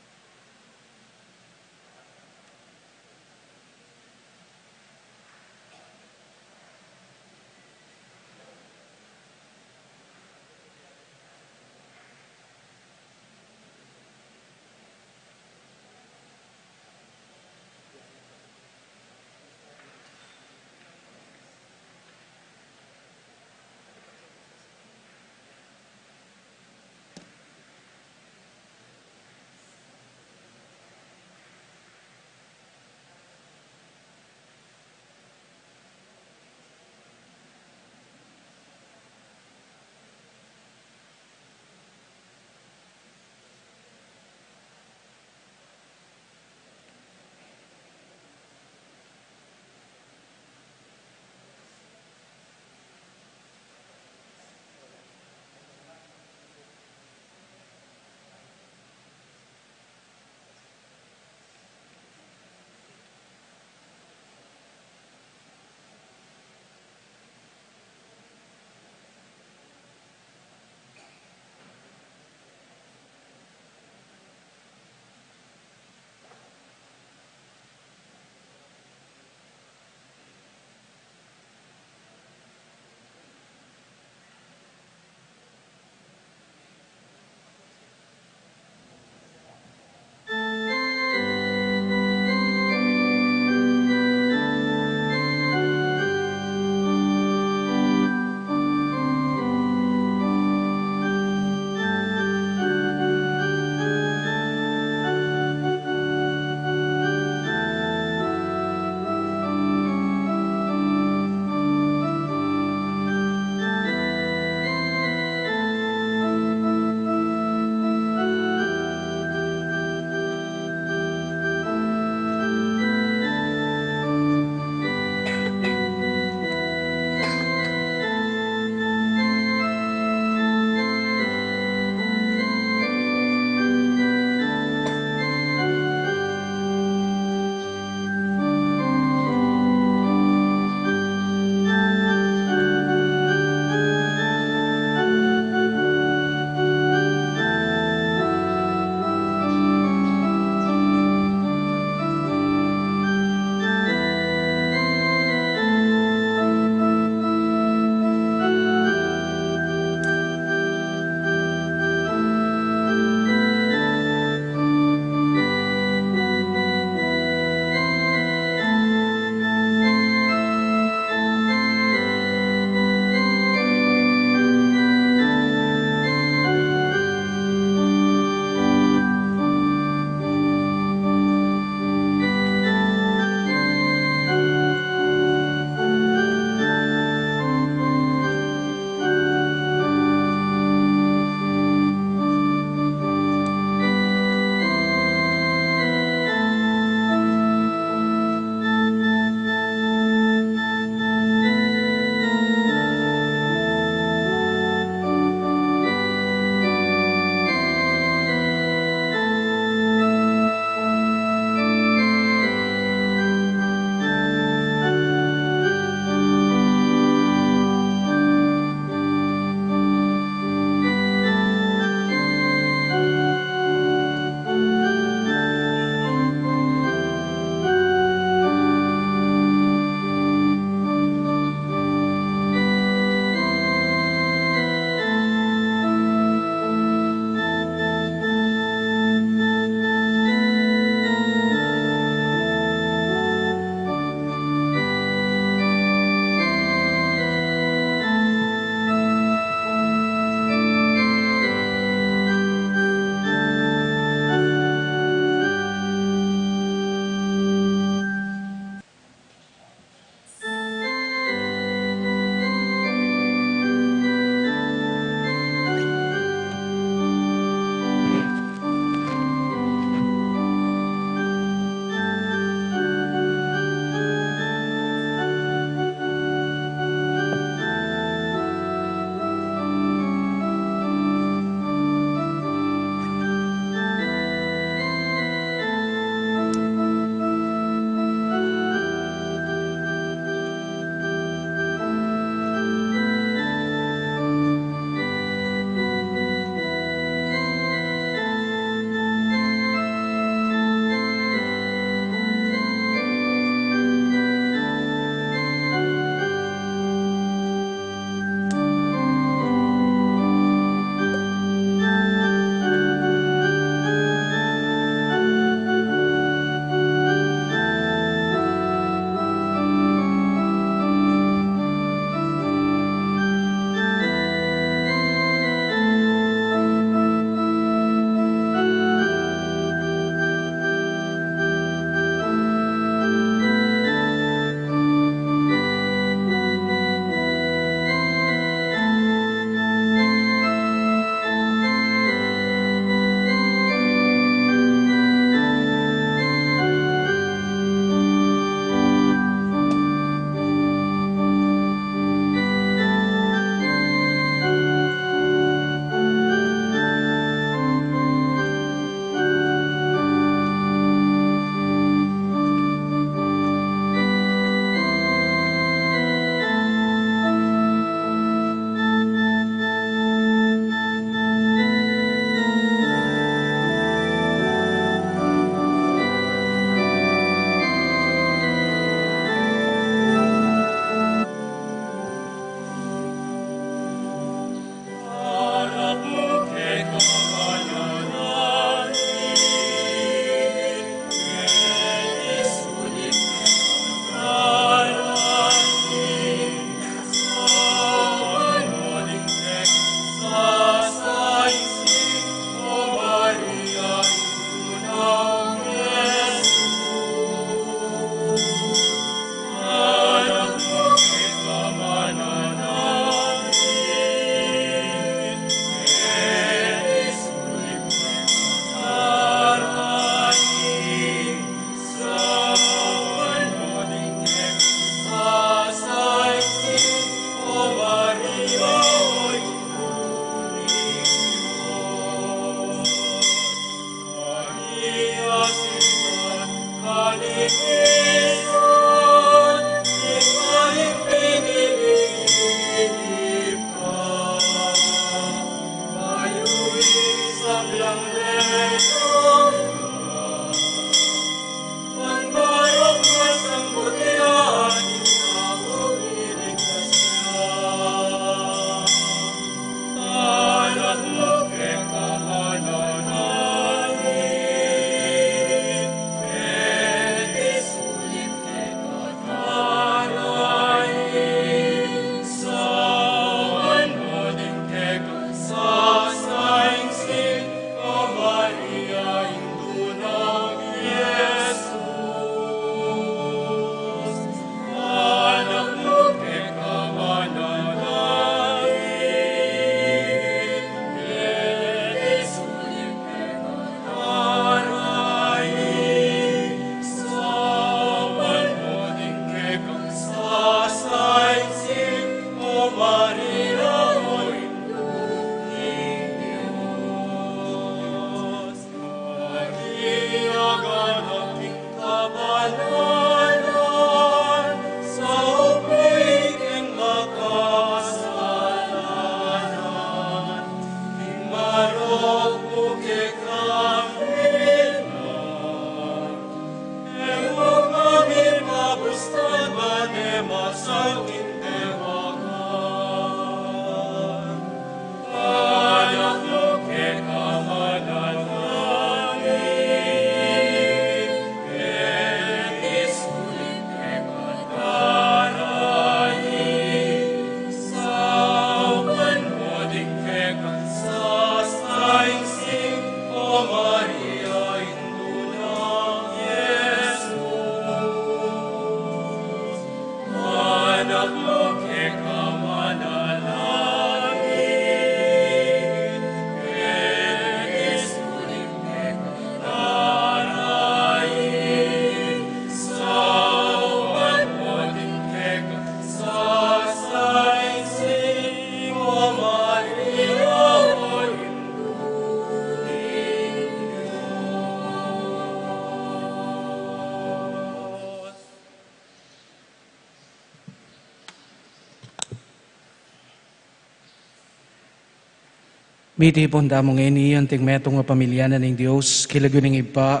S5: Miti pon damong ini ang tigmetong nga pamilyana ng Diyos, kilaguning ipa,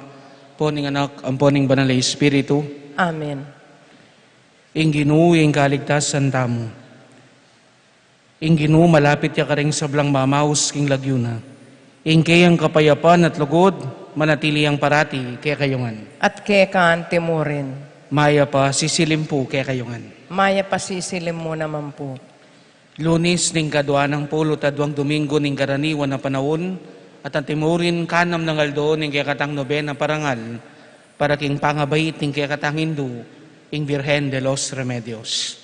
S5: poning anak, ang poning banal na Espiritu,
S1: Amen.
S5: ing Ginoo ing kaligtasan tamo. Ing Ginoo malapit ya karing sablang mamaus king lagyuna. Ing kayang kapayapan at lugod, manatili ang parati kaya kayungan.
S1: At kekan timurin.
S5: Maya pa sisilim po kaya kayungan.
S1: Maya pasisilim mo naman po.
S5: Lunes ning kadwa ng pulo tadwang Domingo ning karaniwan na panahon at ang timurin kanam ng aldo ning kaya katang nobena parangal para king pangabait ning kaya katang Hindu ing Virgen de los Remedios.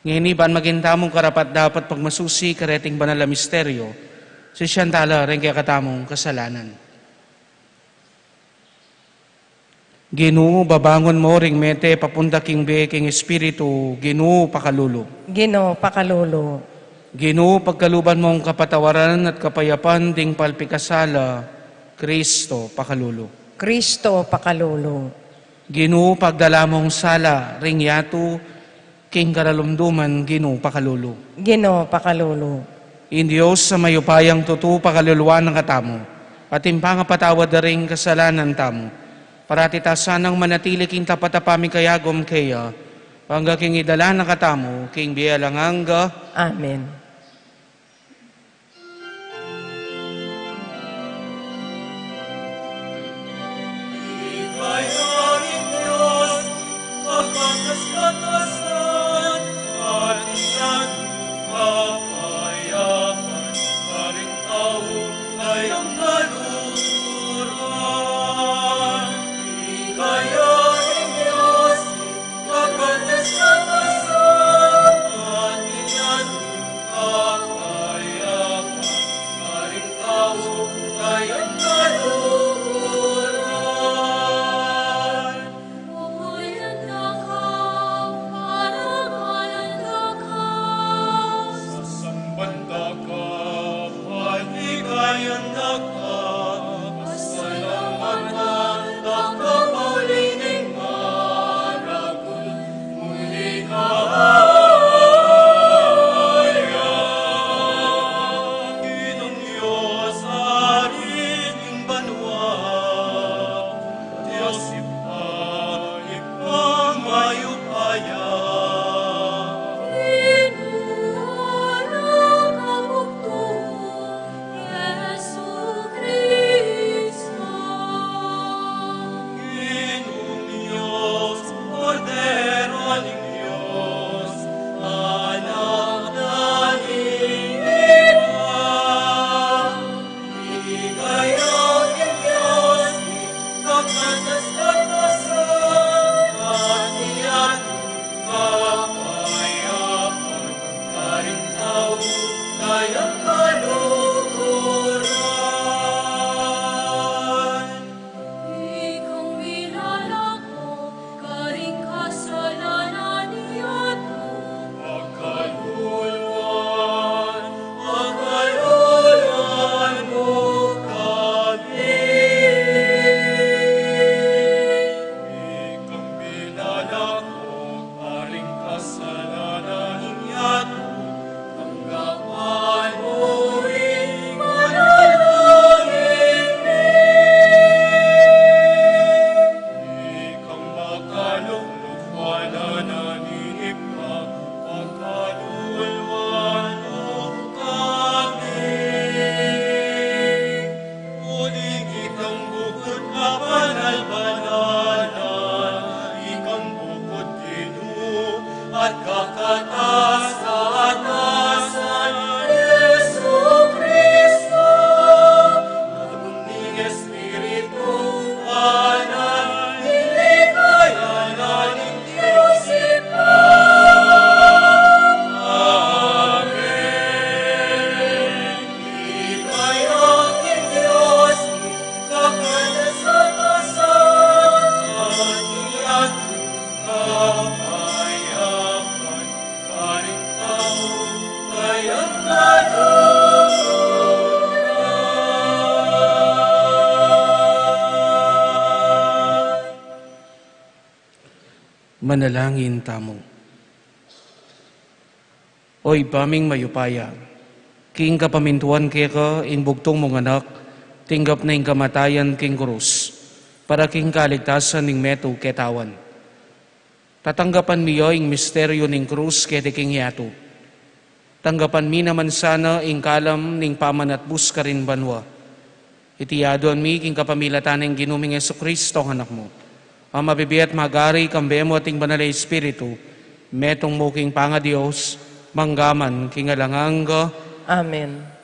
S5: Ngayon ban magintamong karapat dapat pagmasusi kareting banal na misteryo si siyantala rin kaya katamong kasalanan. Ginoo, babangon mo ring mete papunta king be king Espiritu, Ginoo pakalulo.
S1: Gino, pakalolo.
S5: Ginoo, pagkaluban mong kapatawaran at kapayapan ding palpikasala, Kristo pakalulo.
S1: Kristo, pakalolo.
S5: Ginoo, pagdala mong sala, ring yato, king karalumduman, Ginoo pakalulo.
S1: Gino, pakalolo.
S5: In Diyos sa mayupayang tutu pakaluluan ng katamo, at impangapatawad na ring kasalanan tamo, para titasanang manatili king tapatapaming kayagom kaya, hangga king idala na katamo, king bialanganga.
S1: Amen.
S5: Manalangin tamo. Oy paming mayupaya, king kapamintuan kaya ka, ing bugtong mong anak, tinggap na ing kamatayan king krus, para king kaligtasan ning meto ketawan. Tatanggapan miyo ing misteryo ning krus kete king hiato. Tanggapan mi naman sana ing kalam ning pamanatbus ka rin banwa. Itiyadon mi king kapamilatan ing ginuming Jesucristo anak mo. Ang mabibiyat magari kambemo ating banal na Espiritu, metong mo king panga Diyos, manggaman king alanganga.
S1: Amen.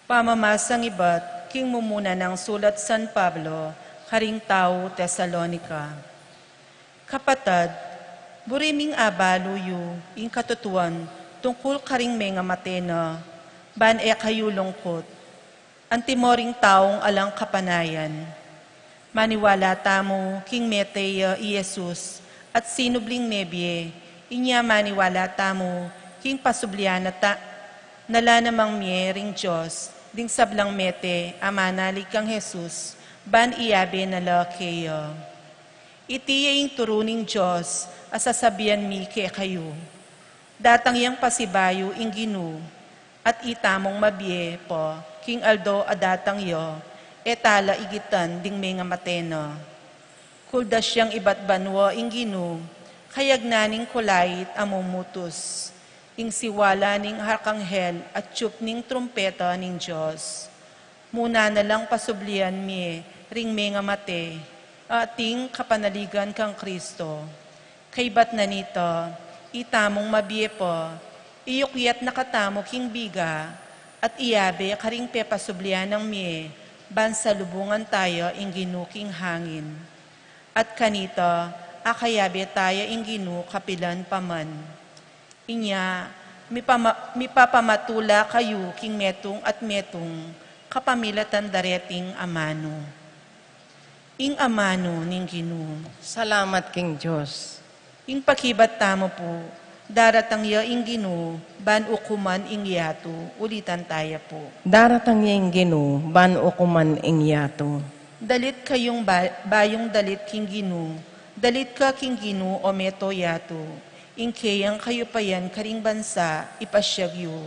S4: Pamamasang iba't king mumuna ng sulat San Pablo, karing tao Tesalonika. Kapatad, buriming abaluyo, ing katutuan, tungkol karing mga matena, ban e kayo lungkot, antimoring taong alang kapanayan. Maniwala tamo, king meteya Iesus, at sinubling nebye, inya maniwala tamo, king pasubliana nala namang miyering Diyos, ding sablang mete, amanalig kang Jesus, ban iyabe nala kayo. Itiya ing turuning Diyos, asasabihan mi kay kayo. Datang yang pasibayo ing ginu, at itamong mabye po, king Aldo adatang yo, etala igitan ding mga matena. Kuldas yang iba't banwa ing ginu, kayag naning kulait amumutos. Ing siwala ning arkanghel at tiyup ning trumpeta ning Diyos. Muna na lang pasublian mi, ring mga mate, ating kapanaligan kang Kristo. Kay bat na nito, itamong mabiye po, iyukyat na katamo king biga, at iyabe karing pepasublian ng mi, bansa lubungan tayo ing ginuking hangin. At kanito, akayabe tayo ing ginu kapilan paman. Inya, mipapamatula kayo king metong at metong kapamilatan dareting amano. Ing amano ning ginu.
S1: Salamat King Diyos.
S4: Ing pakibat tamo po, daratang ya ing ginu, ban ukuman ing yato, ulitan tayo po.
S1: Daratang yung ginu, ban o kuman ing yato.
S4: Dalit kayong bayong dalit king ginu, dalit ka king ginu o meto yato. Ingkayang kayo pa yan karing bansa, ipasyagyo,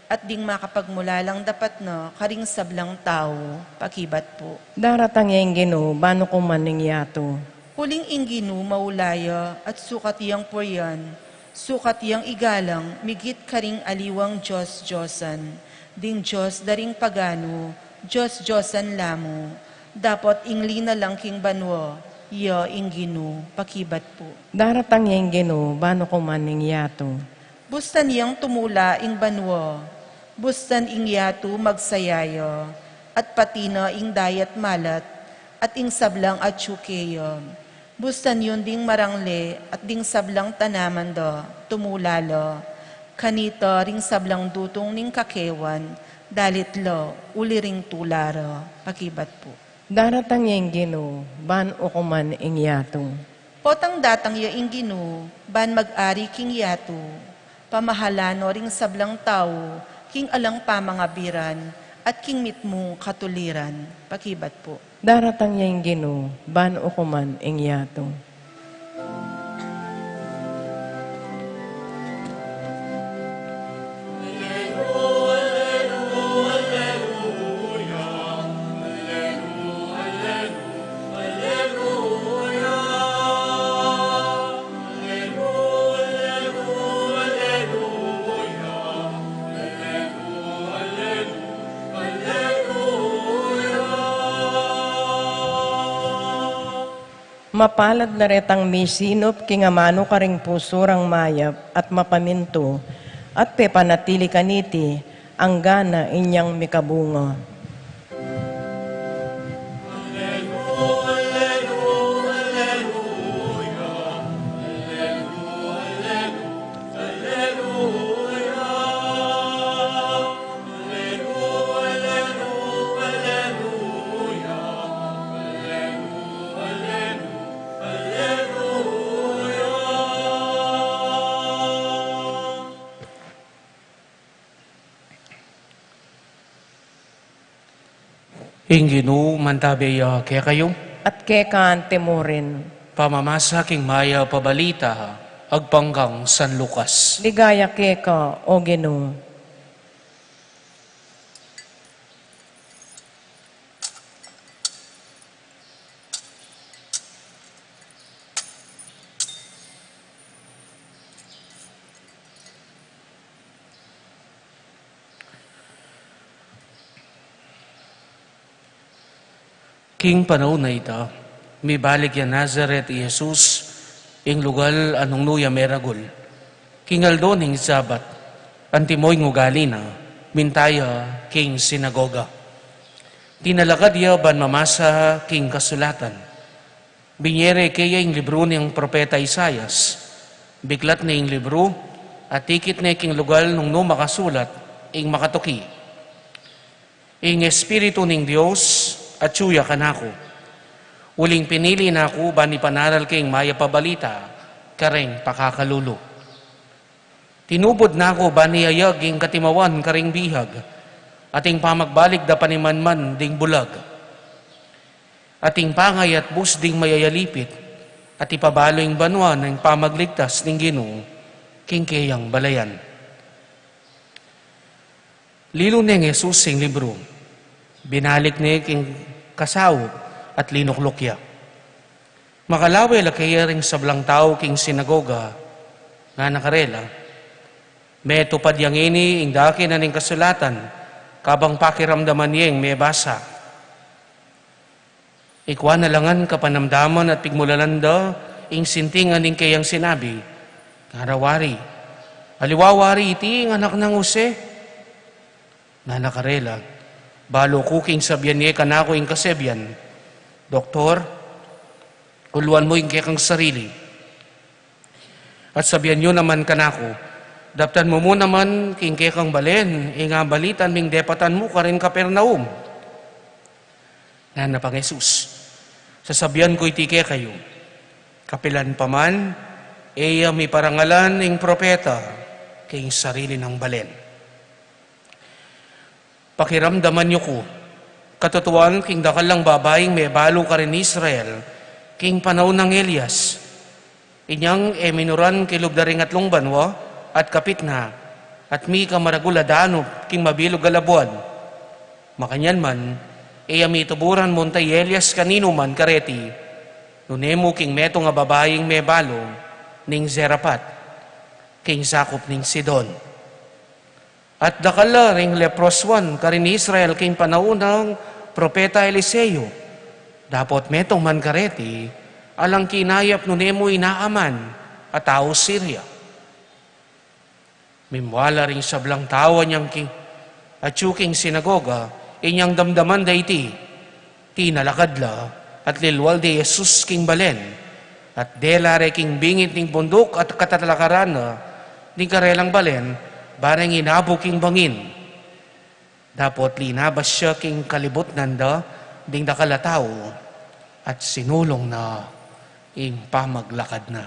S4: at ding makapagmula lang dapat na karing sablang tao, pakibat po.
S1: Daratang yung ginu, ban o kuman ing yato.
S4: Huling ingginu maulaya at sukat yang poryan, sukat yang igalang, migit karing aliwang Diyos-Diyosan, ding Diyos daring pagano, Diyos-Diyosan lamo, dapat ingli na lang king banwa, ya ingginu, pakibat po.
S1: Daratang yung ginu, ban o kuman ing yato.
S4: Bustan yang tumula ing banwa, bustan ing yato magsayayo, at patina ing dayat malat, at ing sablang at syukeyo. Bustan yun ding marangle, at ding sablang tanaman do, tumulalo. Kanito ring sablang dutong ning kakewan, dalitlo, uli ring tularo, pakibat po.
S1: Daratang yung ginu, ban o kuman ing yato.
S4: Potang datang ya ing ginu, ban mag-ari king yato, pamahalano ring sablang tao, king alang pamangabiran, at king mitmong katuliran. Pakibat po.
S1: Daratang yung ginu, ban o kuman ing yato. Mapalad na retang misinop kingamano karing pusurang mayap at mapaminto at pepanatili kaniti ang gana inyang mikabunga.
S5: Inginu mantabeya kaya kayo,
S1: at kekan temurin.
S5: pamamasa king maya pabalita, agpanggang San Lucas.
S1: Ligaya keka, O Ginoo.
S5: King panahon na ito, may balik ya Nazareth Jesus, ing lugal anong nuya meragul. King Aldo ning Sabat, antimoy ngugali na, mintaya king sinagoga. Tinalakad ya ban mamasa king kasulatan. Binyere kaya ing libro niyang propeta Isayas, biglat na ing libro, at tikit na king lugal nung no makasulat, ing makatuki. Ing Espiritu ning Diyos, at suya kanako. Uling pinili na ako ba ni panaral king maya pabalita, kareng pakakalulo. Tinubod na ako ba ni ayag ing katimawan kareng bihag, ating pamagbalik da panimanman ding bulag. Ating pangay at bus ding mayayalipit, at ipabalo ing banwa ng pamagligtas ning Ginoo, king kayang balayan. Lilo neng Jesus ing libro, binalik ni king kasaw at linuklukya. Makalawe lakaya ring sablang tao king sinagoga nga nakarela. May tupad yang ini ing daki na ning kasulatan kabang pakiramdaman niyeng may basa. Ikwa na langan kapanamdaman at pigmulalanda ing sintingan ning kayang sinabi, ngarawari, aliwawari iti ing anak ng Jose. Nga nakarela, balo kuking sabyan niya kanako ing kasebyan, Doktor, uluan mo ing kekang sarili. At sabyan nyo naman kanako, daptan mo mo naman king kekang balen, inga balitan ming depatan mo karin Kapernaum. Na pang Jesus, sasabyan ko iti kayo, kapilan paman, eya may parangalan ing propeta, king sarili ng balen. Pakiramdaman niyo ko, katutuan king dakal lang babaeng may balo ka rin Israel, king panahon ng Elias. Inyang minuran kilubdaring atlong banwa, at kapit na, at mi kamaraguladanop, king mabilog galabuan. Makanyan man, mi tuburan montay Elias kanino man kareti, nunemo king meto nga babaeng may balo, ning Zerapat, king sakop ning Sidon. At dakala ring leproswan karin Israel king panahon propeta Eliseo. Dapot metong man kareti, alang kinayap nunemo inaaman at tao Syria. Mimwala ring sablang tawa niyang king at king sinagoga, inyang damdaman da iti, tinalakadla at lilwal de Jesus king balen, at delare king bingit ning bundok at katatalakaran na, ning karelang balen, barang inabo king bangin. Dapot linabas siya king kalibot nanda, ding dakalataw, at sinulong na ing pamaglakad na.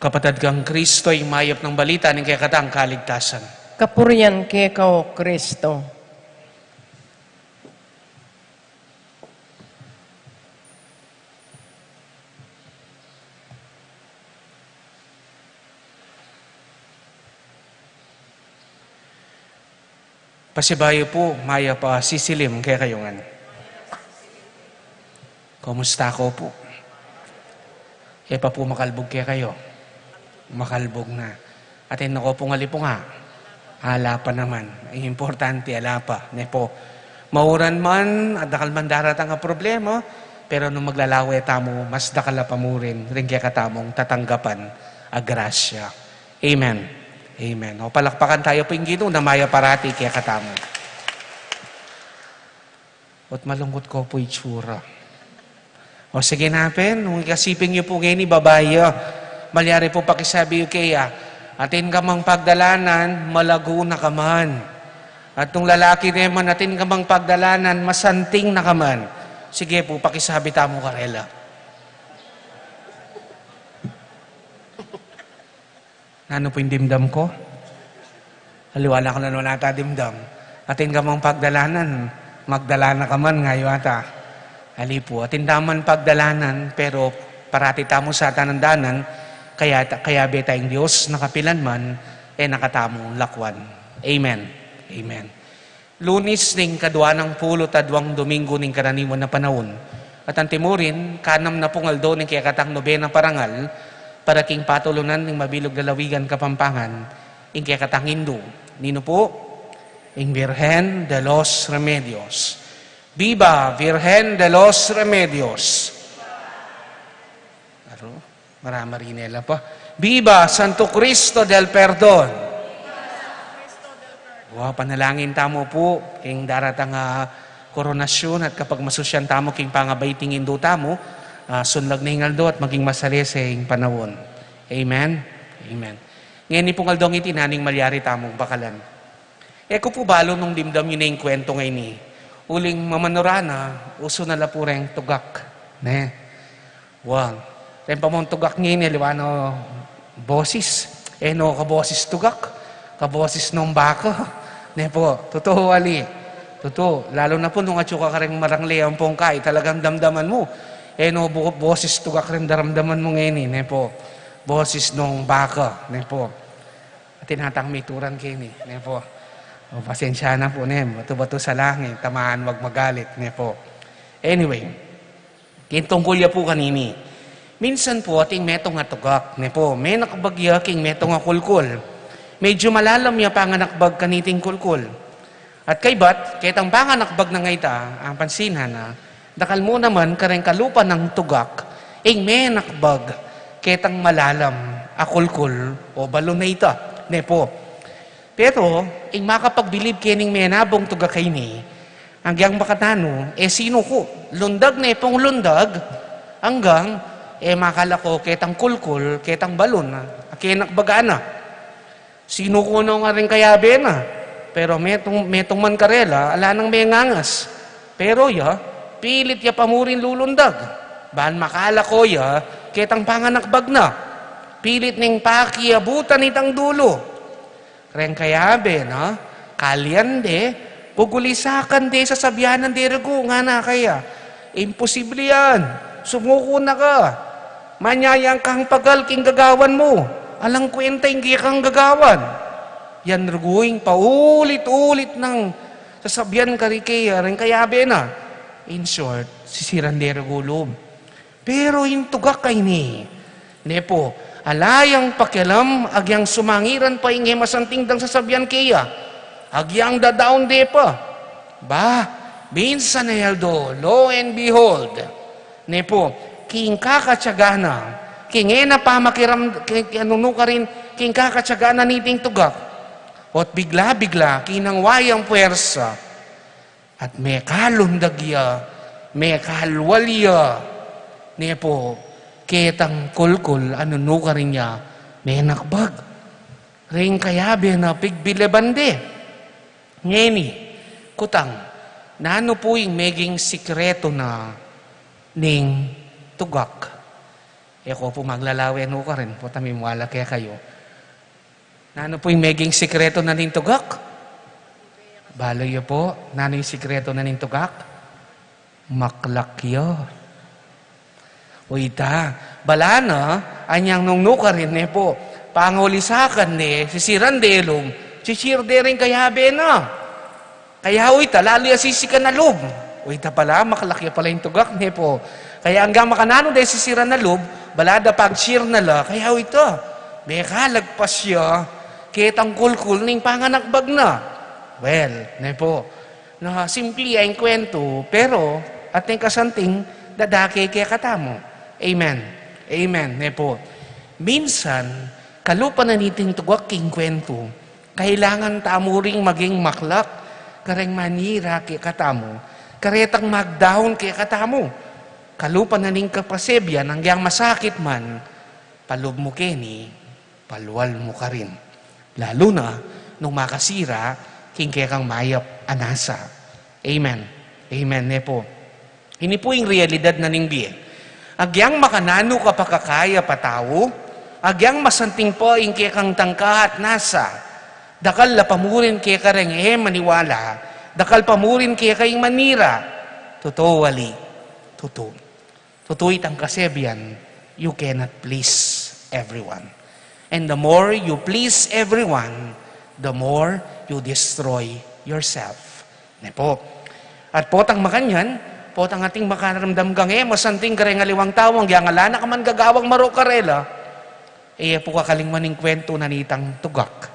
S5: Kapatid kang Kristo ay mayap ng balita ng kakatang kaligtasan.
S1: Kapurian keka, O Kristo.
S5: Pasibayo po, maya pa sisilim kaya kayongan. Kumusta ko po? Kaya pa po makalbog kaya kayo. Makalbog na. Atin ako po ngali po nga. Ala pa naman. Ay importante, ala pa. Ne po. Mauran man, at dakal man daratang nga problema, pero nung maglalaway tamo, mas dakala pa mo rin kaya katamong tatanggapan a grasya. Amen. Amen. O palakpakan tayo po yung Ginoo na maya parati kaya katamo. At malungkot ko po itsura. O sige napen, nung ikasiping niyo po ngayon ni babayo, malyari po pakisabi yung kaya, atin ka mang pagdalanan, malago na ka man. At nung lalaki naman, atin ka mang pagdalanan, masanting na ka man. Sige po, pakisabi tamo karela. Ano po yung dimdam ko? Haliwala ko na naman nata dimdam. Atin ka mong pagdalanan, magdalana ka man ngayon ata. Ali po, atin daman pagdalanan, pero parati tamo sa tanandanan, kaya betayong Diyos, nakapilan man, nakatamo lakwan. Amen. Amen. Lunis ning kadwa ng pulo tadwang Domingo ning karaniwan na panahon. At ang timurin, kanam na pungaldo ning kaya katang nobena parangal, para king patulunan ning mabilog dalawigan kapampangan, ing kaya katang Hindu. Nino po? Ing Virgen de los Remedios. Viva Virgen de los Remedios. Marama rinela pa. Viva Santo Cristo del Perdon. Wow, panalangin tamo po, king daratang koronasyon at kapag masusyan tamo king pangabaiting indo tamo, sunlag na hingaldo at maging masalese yung panahon. Amen? Amen. Ngayon pong aldong iti naning malyari tamong bakalan. Eko po balo nung dimdam yun na yung kwento ngayon ni. Uling mamanorana, uso na lapureng tugak. Ne? Wow. Tempa mong tugak ngayon, liwano, bosis. No, kabosis tugak. Kabosis nung baka. Ne po, totoo ali. Totoo. Lalo na po nung atsuka ka rin marangli ang pong kai, talagang damdaman mo. No, bosis tugak rin daramdaman mo ngayon. Ne po, bosis nung baka. Ne po. At tinatang may turan kayo ni. Ne po. O, pasensya na po, ne. Bato-bato sa langit. Tamaan, wag magalit. Ne po. Anyway, kintungkulya po kanini. Minsan po, ating metong atugak. Ne po, may nakabagya king metong akulkul. Medyo malalam niya panganakbag kaniting kulkul. At kay bat, kitang panganakbag na ngayta, ang pansinhan na, dakal mo naman kareng kalupa ng tugak, ing may nakbag, kitang malalam, akulkul, o balon na ita. Ne po. Pero, ing makapagbilib kining may nabong tugak kay ni, hanggang makatano, sino ko? Lundag na pong lundag, hanggang, makala ko, ketang kulkul, ketang balon, kinakbaga na. Sino ko na nga rin kayabe na. Pero metong man karela, ala nang may ngangas. Pero pilit pamurin lulundag. Bahan makala ko ketang panganakbag na. Pilit ning pakiabutan itang dulo. Ren kayabe na, kalyan de, pugulisakan de, sasabihanan de rego, nga na kaya. Imposible yan. Sumuko na ka. Manyayang kang pagal king gagawan mo. Alang kwenta yung kang gagawan. Yan reguing paulit-ulit ng sasabihan karikaya rin kayabe na. In short, sisiran de regulom. Pero yung tugak kay ni. Nepo, alayang pakialam, agyang sumangiran pa yung masanting dang sasabihan kaya. Agyang dadaon de pa. Ba, minsan na yaldo, lo and behold. Nepo, king kakatsagana, king na pamakiram, ka rin, king kakatsagana niting tugak. At bigla-bigla, kinang wayang puwersa, at may kalundagya, may kalwalya, nepo, ketang kulkul, ka rin niya, may nakbag. Ring kayabe na pigbilebande. Ngeni, kutang, nano po yung meging sikreto na ning tugak. Eko po maglalawen ho ka rin. Po tamimwala kaya kayo. Nano po yung meging sikreto na ning tugak? Baloy po. Nano yung sikreto na ning tugak? Maklakyo. Uita. Bala na, anyang nung nuka rin po. Pangulisakan sisiran delong, sisirde rin kayabe na. Kaya uita, lalo sisikan na loob. Uita pala, makalaki pala yung tugak po. Kaya hanggang makanano dahil sisira na loob, balada pag-share na la, kaya ito, beka, lagpas siya, kitang kulkul ning panganakbag na. Well, po, na simple ay kwento, pero at yung kasanting, dadake kaya katamo. Amen. Amen. Po. Minsan, kalupa na niting tugak king kwento, kailangan tamo ring maging maklak, kareng manira kaya katamo, karetang magdown kaya katamo. Kalupa na ning kapasebyan, hanggang masakit man, palub mo keni, palwal mo ka rin. Lalo na, nung makasira, king kaya kang mayap anasa. Amen. Amen. Po. Ini po yung realidad na ning biye. Agyang makanano ka pakakaya patao, agyang masanting po yung kaya kang tangka at nasa, Dakal la pamurin kaya kareng maniwala. Dakal pamurin kaya kayong manira. Totoo, wali. Totoo. Totoo itang kasebyan, you cannot please everyone. And the more you please everyone, the more you destroy yourself. Po. At potang makanyan, potang ating makaramdam gang masanting kareng aliwang tawang, yang alana ka man gagawang marokarela, po kakaling maning kwento na nitang tugak,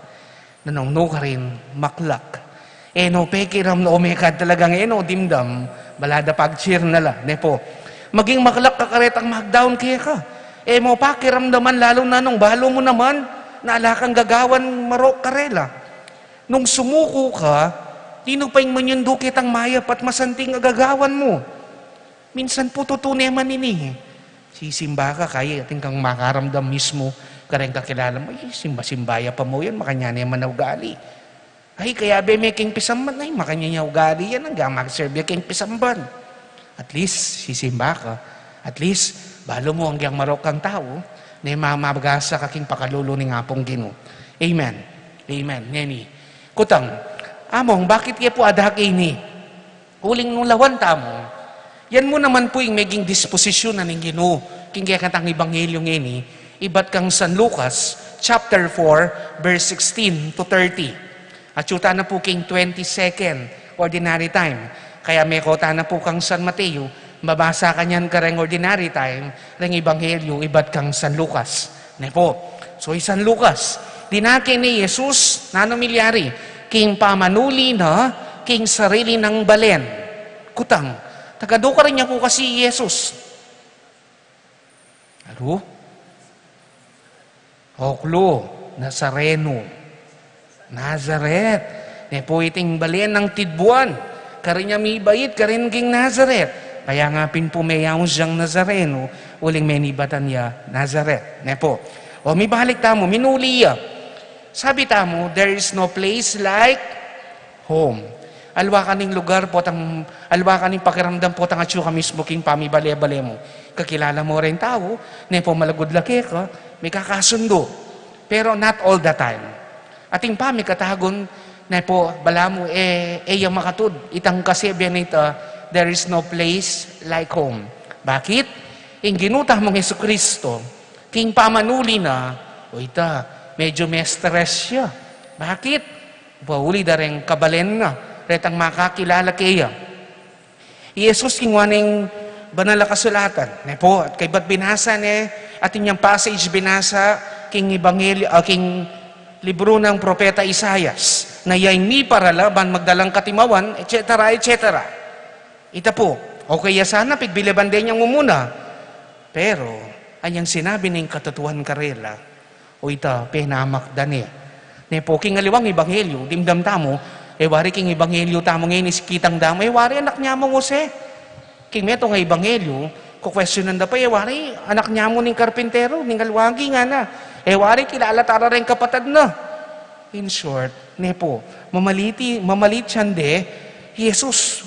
S5: nanong no ka rin maklak. No pekiram no omekad talagang no dimdam, balada pag-cheer nala, po. Maging maklak ka karetang mag-down kaya ka. Mo pakiramdaman lalo na nung balo mo naman, na ala kang gagawan marokarela. Nung sumuko ka, tino pa yung manyundo kitang mayap at masanting agagawan mo. Minsan po tutunay man ini. Sisimba ka, kaya ating kang makaramdam mismo, kareng kakilala mo, simba-simbaya pa mo yan, makanya na man ugali. Ay, kaya be making pisamban, ay, makanya niya ugali yan, hanggang mag-serve king pisamban. At least, sisimba ka. At least, balo mo hanggang marok kang tao, na mamabagasa kaking pakalulo ni nga pong Ginoo. Amen. Amen. Neni. Kutang, among, bakit kaya po adak ini? Uling nung lawan tamo. Yan mo naman po yung maging disposisyon na ng Ginoo. King kaya katang Ebanghelyo ini, ibat kang San Lucas, chapter 4, verse 16 to 30. At yuta na po king 22nd ordinary time. Kaya may kota na po kang San Mateo, mabasa ka niyan kareng ordinary time, reng Ebanghelyo, ibat kang San Lucas. Ne po. So, San Lucas, dinaki ni Jesus, nano milyari, king pamanuli na, king sarili ng balen. Kutang, tagado ka rin niya po kasi Jesus. Alo? Oklo, Nazareno. Nazaret. Ne po iting balen ng tidbuan. Karin niya may bayit, karin king Nazaret. Kaya nga pinpumayaw siyang Nazareno, uling menibatan niya, Nazaret. Ne po. O may balik tamo, minuli ya. Sabi tamo, there is no place like home. Alwa kaning lugar po, alwa kaning pakiramdam po, tangatyo ka mismo king pamibale-bale mo. Kakilala mo rin tao, ne po malagod laki ka, may kakasundo. Pero not all the time. Ating pami katagon, na po, bala mo, yung makatud, itang kasebyan ita, there is no place like home. Bakit? Yung ginutah mong Jesucristo, king pamanuli na, o ita, medyo may stress siya. Bakit? Pauli da rin kabalen na, retang makakilala kaya. Jesus king waning banal na kasulatan, na po, at kay ba't binasa ating yung passage binasa, king Ebanghelyo, king libro ng Propeta Isaias, na yay ni paralaban, magdalang katimawan, etc., etc. Ita po, okay sana, pigbiliban din niyang umuna. Pero, anyang sinabi ng katutuhan karela, o ita, penamakdani. Ne po, king aliwang Ebanghelyo, dimdam tamo, wari king Ebanghelyo tamo ngayon iskitang damo, wari anak niya mo Jose. King meto nga Ebanghelyo, kukwestiyonan da pa, wari anak niya mo ning karpintero, ning alwagi nga na. Wari kilala tara rin kapatid na. In short, ne po, mamalit siyan de, Jesus,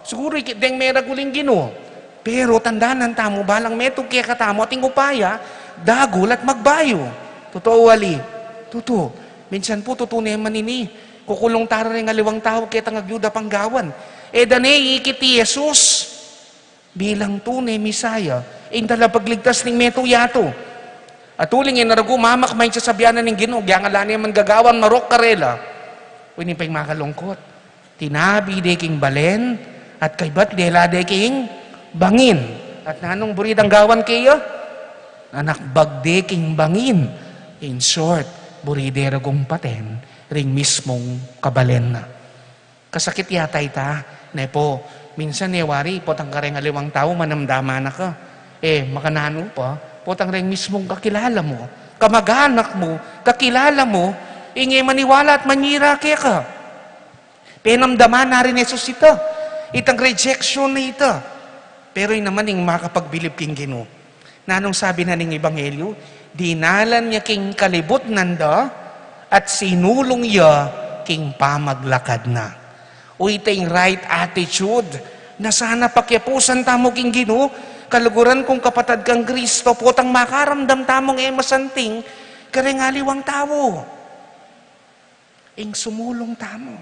S5: siguro deng meraguling Ginoo. Pero tandaan tamo, balang meto kaya katamo, ating upaya, dagol at magbayo. Totoo, wali. Totoo. Minsan po, totoo na manini. Kukulong tara rin aliwang tao, kaya tangagyuda panggawan. Dane, ikiti Jesus, bilang tunay Misaya, indala pagligtas ng meto yato. At uling naragu mamak may sasabianan ng Ginoo, yang alani man gagawan marok karela. Uy, pa yung makalungkot. Tinabi de king balen, at kaybat dela de king bangin. At nanong buridang gawan kayo? Anak bagde king bangin. In short, buridera gong paten, ring mismong kabalen na. Kasakit yata ita, nepo, minsan wari, potang kareng aliwang tao, manamdama na ka. Makanano pa, potang rin mismong kakilala mo, kamag-anak mo, kakilala mo, ingay maniwala at manira kaya ka. Penamdaman na rin Jesus ito. Itang rejection na ito. Pero yun naman yung makapagbilib king Ginoo. Nanong sabi na ng Ebanghelyo, dinalan niya king kalibot nanda at sinulong niya king pamaglakad na. O ito yung right attitude na sana pakyapusan tamo king Ginoo, kaluguran kung kapatad kang Kristo, potang makaramdam tamong masanting, karengaliwang tao. ing sumulong tamo.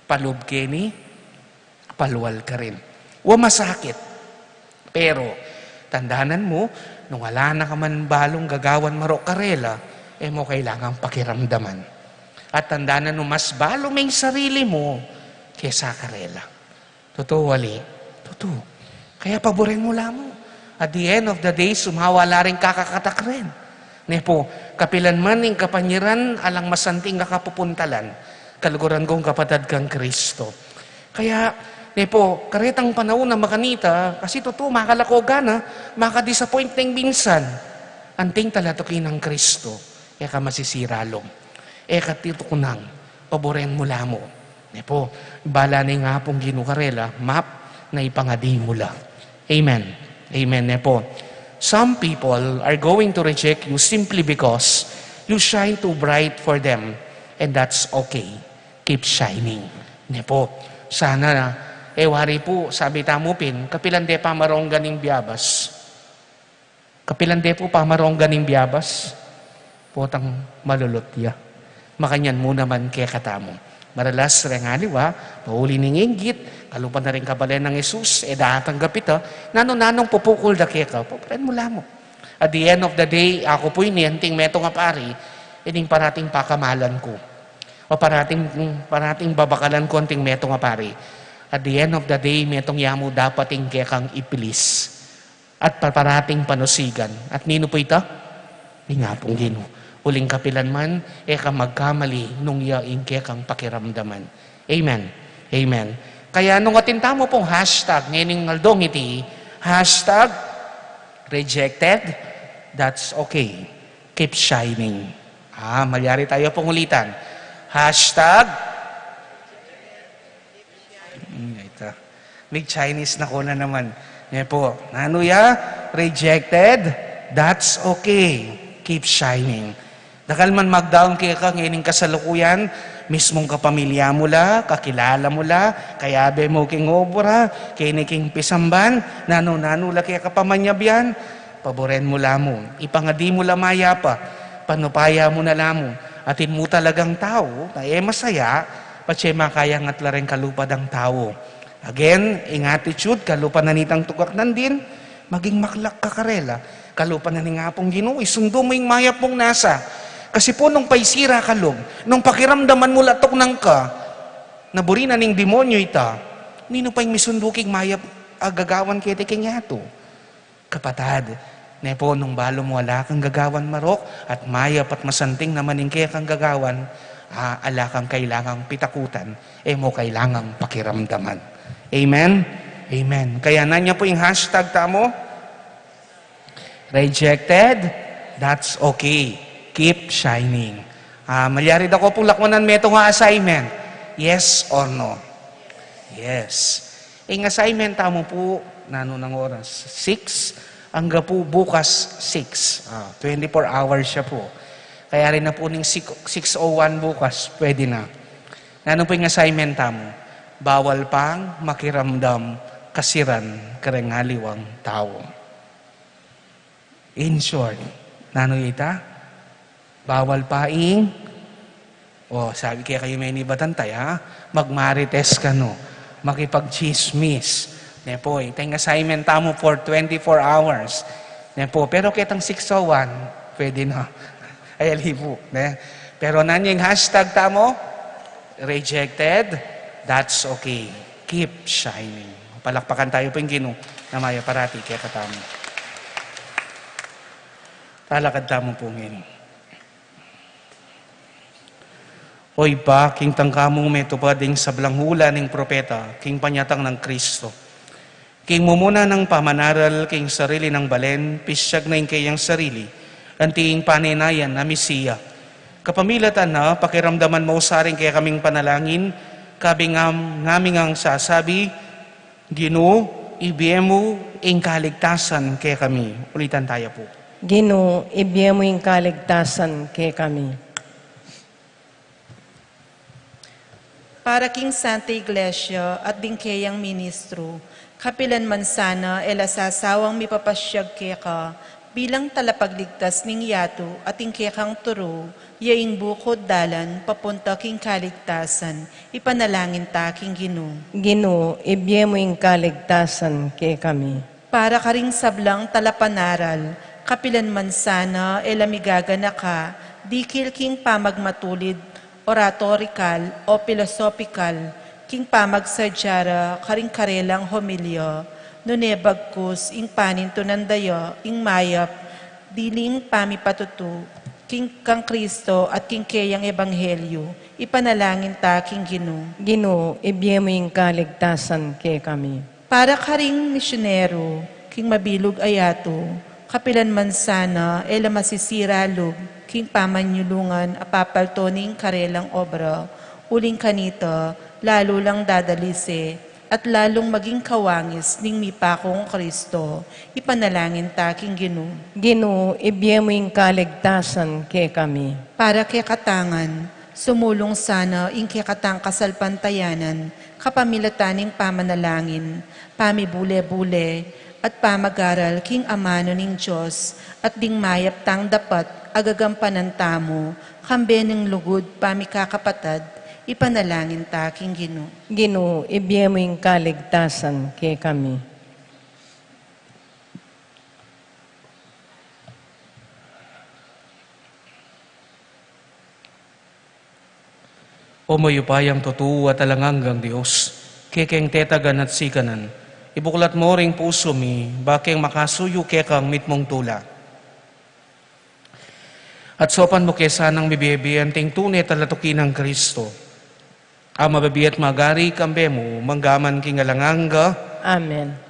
S5: Palub kini, palwal ka rin. Wa masakit. Pero, tandanan mo, nung wala na ka man balong gagawan maro karela, mo kailangang pakiramdaman. At tandanan mo, mas balo may sarili mo kesa karela. Totoo, wali? Totoo. Kaya paborin mo lamang. At the end of the day, sumawala rin kakakatak rin. Nepo, kapilan man ng kapanyiran, alang masanting kakapupuntalan, kaluguran kong kapatid kang Kristo. Kaya, nepo, karetang panahon na makanita, kasi totoo, makalakoga na, makadisappoint ng minsan, anting talatukin ng Kristo, ka masisiralong. Katitukunang, paboren mo lamo. Nepo, bala na nga pong ginukarela, map na ipangadi mo lang. Amen. Amen, nepo. Some people are going to reject you simply because you shine too bright for them. And that's okay. Keep shining. Nepo, sana na, wari po, sabi tamupin, kapilande pa marong ganing biyabas. Kapilande po pa marong ganing biyabas. Potang malulutya. Makanyan mo naman kaya katamo. Maralas rengaliwa, pauli ning inggit, kalupan na rin kabalen ng Jesus, dahatang gapita, nanong pupukul da kaya ka, paparen mo lamo. At the end of the day, ako po'y niyanting meto nga pari, ining parating pakamalan ko. O parating babakalan ko anting meto nga pari. At the end of the day, metong yamo dapating kaya kang ipilis. At parating panusigan. At nino po ito? Ingapong gino. Uling kapilan man, ka magkamali nung yaing kaya kang pakiramdaman. Amen. Amen. Kaya nung atinta mo pong hashtag, ngayon ngaldong iti, hashtag rejected, that's okay. Keep shining. Malyari tayo pong ulitan. Hashtag Big Chinese na ko na naman. Po, rejected, that's okay. Keep shining. Dakal man mag-down kaya ka ngayon kasalukuyan, mismong kapamilya mo la, kakilala mo la, kaya be mo king obra, kiniking pisamban, nano la kaya kapamanyabyan, paboren mo lamo, ipangadi mo la maya pa, panupaya mo na lamo, atin mo talagang tao, na masaya, patse makayang at lareng kalupad ang tao. Again, ing attitude, kalupan na nitang tugak nandin, maging maklak kakarela, kalupan na ni nga pong Ginoo, isundo mo yung maya pong nasa. Kasi po nung paisira kalog, nung pakiramdaman mo latok nang ka, naburi na ning demonyo ita, nino pa yung misunduking maya agagawan kete king yato. Kapatad, nepo nung balo mo wala kang gagawan marok, at maya pat masanting naman yung kaya kang gagawan, ala kang kailangang pitakutan, mo kailangang pakiramdaman. Amen? Amen. Kaya nanya po yung hashtag tamo, rejected, that's okay. Keep shining. Malyarid ako pong lakwanan meto nga assignment. Yes or no? Yes. Ang assignment tamo po, nano ng oras? 6, hanggang po bukas 6. 24 hours siya po. Kaya rin na po ning 6:01 bukas, pwede na. Nano po yung assignment tamo? Bawal pang makiramdam kasiran karengaliwang tao. In short, nano ita? Bawal paing, sabi kaya kayo may nibatantay, magmarites ka no, makipag-chismis. Nepo, itang assignment tamo for 24 hours. Nepo, pero kitang 6:01, pwede na. Ay, alibo. Pero nanyang hashtag tamo, rejected, that's okay. Keep shining. Palakpakan tayo po yung Ginoo na maya parati kaya katamo. Talakad tamo po ngayon. Oy pa, king tangkamong metupading sa blanghula ng propeta, king panyatang ng Kristo. King mumuna ng pamanaral, king sarili ng balen, pisyag na yung kayang sarili, anting paninayan na Mesiya. Kapamilatan na, pakiramdaman mo saring kaya kaming panalangin, ngaming ang sasabi, Ginoo, ibigay mo ang kaligtasan kaya kami. Ulitan tayo po.
S1: Ginoo, ibigay mo yung kaligtasan kay kami.
S4: Para king Santa Iglesia at bingkayang ministro, kapilan man sana, sasawang mipapasyag kaya ka, bilang talapagligtas ning yato at ingkekang turo, yaing bukod dalan, papunta king kaligtasan, ipanalangin ta king Ginoo.
S1: Ginoo, ibye mo yung kaligtasan kay kami.
S4: Para ka ring sablang talapanaral, kapilan man sana, elamigaga na ka, dikil king pamagmatulid, oratorikal o pilosofikal, king pamagsadyara, karing karelang homilyo, nunebagkus, ing paninto nandayo, ing mayap, diling pamipatutu, king kang Kristo at king kayang ebanghelyo, ipanalangin ta king Ginoo.
S1: Ginoo, ibye mo yung kaligtasan kay kami.
S4: Para ka ring misyonero, king mabilog ayato, kapilan man sana, ela masisiralog, king pamanyulungan, apapaltoning karelang obra, uling kanito, lalo lang dadalise, at lalong maging kawangis ning mipakong Kristo, ipanalangin ta king Ginoo.
S1: Ginoo, ibye mo yung kaligtasan kay kami.
S4: Para kay katangan, sumulong sana ing kay katang kasalpantayanan, kapamilataning pamanalangin, pamibule-bule, at pamagaral king amano ning Diyos, at ding mayap tang dapat agagampanan tamo, kambe ng lugod pamikakapatad, ipanalangin ta king Ginoo.
S1: Ginoo, ibye mo yung kaligtasan kay kami.
S5: O mayupayang totoo at alanganggang Diyos, kekeng tetagan at sikanan, ibuklat mo ring puso mi, bakeng makasuyo kekang mitmong tula. At sopan mo kesanang bibibiyan ting tunay talatukin ng Kristo. Ang mababiat magari kambe mo, manggaman king alanganga.
S1: Amen.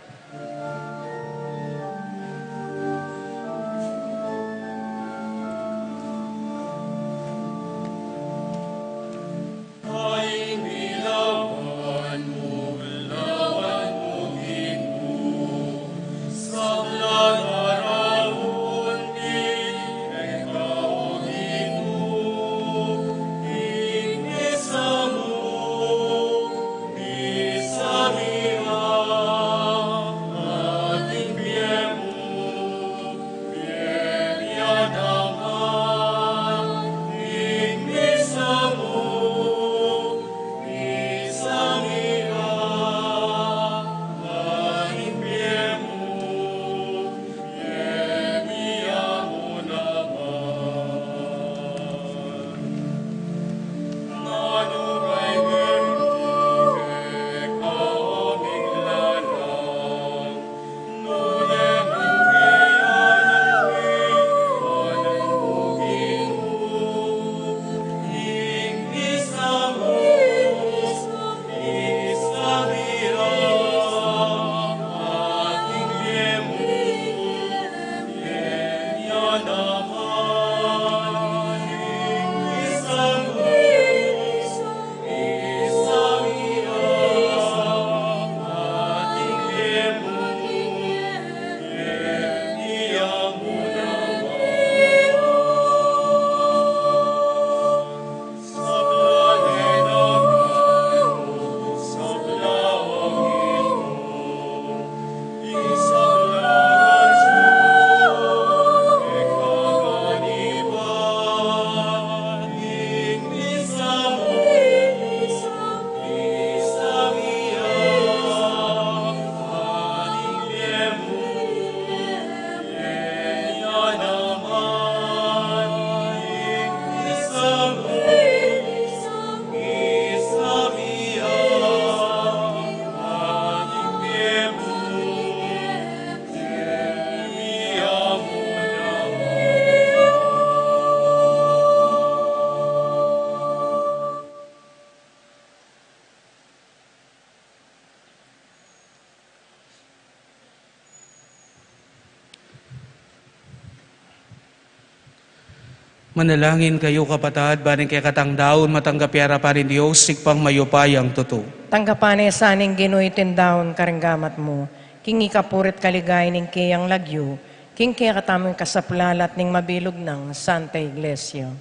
S5: Manalangin kayo kapatad, baning kay katang daon matanggap yara pa rin Diyos, sikpang mayupayang totoo.
S1: Tanggapan saning Ginoo itindaon karenggamat mo, king ikapurit kaligay ning kayang lagyo, king kaya katamang kasaplalat ning mabilog ng Santa Iglesia.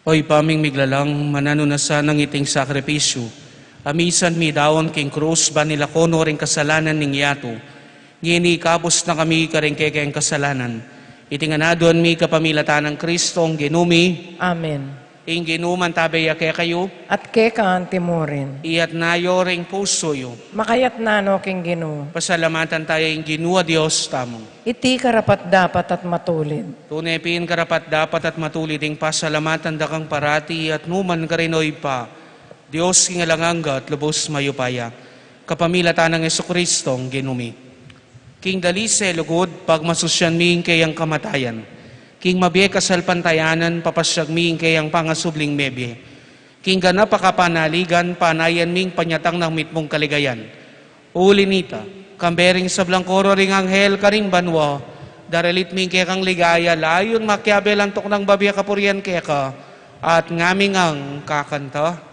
S5: Oy paming miglalang mananunasan ng iting sakripisyo, amisan mi daon king krus ba nila kono ring kasalanan ning yato, Ngini kapos na kami karing kekeng kasalanan. Itinganadon mi kapamilatan ng Kristong ginumi.
S1: Amen.
S5: Ing ginuman tabaya kaya kayo.
S1: At kekaan timurin.
S5: Iyat nayo ring puso yo.
S1: Makayat nano king Ginoo.
S5: Pasalamatan tayo ing ginua Diyos tamong.
S1: Iti karapat dapat at matulid.
S5: Tunepin karapat dapat at matulid ing pasalamatan dakang parati at numan karinoy pa. Diyos kingalanganga at lubos mayupaya. Kapamilatan ng Jesucristong ginumi. King dalise lugod pagmasusyan ming kayang kamatayan. King mabye kasalpantayanan papasyag ming kayang pangasubling mebye. King ganap pakapanaligan panayan ming panyatang ng mitmong kaligayan. Uli nita, kambering sa blangkoro ring anghel karing banwa, daralit ming kekang ligaya, layon makyabelantok ng babya kapurian keka, at ngaming ang kakanta.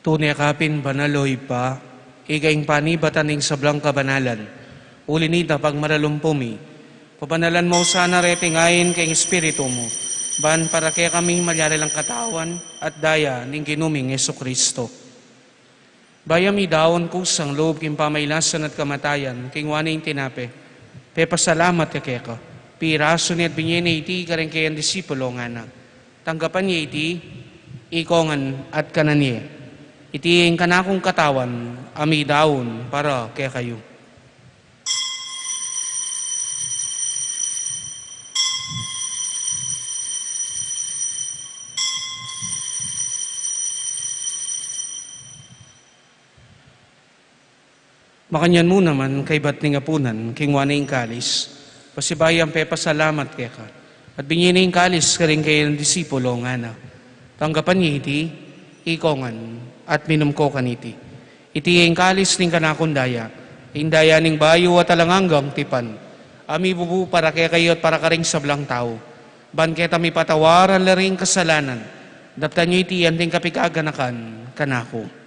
S5: Tunay kapin banaloy pa, igaing panibataning sablang kabanalan. Uli nita pag maralumpumi, papanalan mo sana retingayin kay Espiritu mo, ban para kaya kami malyari lang katawan at daya ning ginuming Jesucristo. Bayami daon kusang loob king pamaylasan at kamatayan, king waning tinape. Pepasalamat ka kaya ka, piraso ni at binyene iti ka rin kayang disipulo nga na. Tanggapan niya iti, ikongan at kananye. Iti ang kanakong katawan, ami daon para kaya kayo. Makanyan mo naman kay bat ni ngapunan, king waning kalis. Pasibayang pepasalamat kaya ka. At binyining kalis ka rin kayo ng disipulo nga na. Tanggapan niya iti, ikongan at minumko kaniti. Iti ang kalis ning kanakundaya, indaya ning bayo at alanganggang tipan. Ami bubu para kaya kayo at para karing sablang tao. Ban kaya mi patawaran laring kasalanan. Daptan nyo iti ang ting kapikaganakan kanako.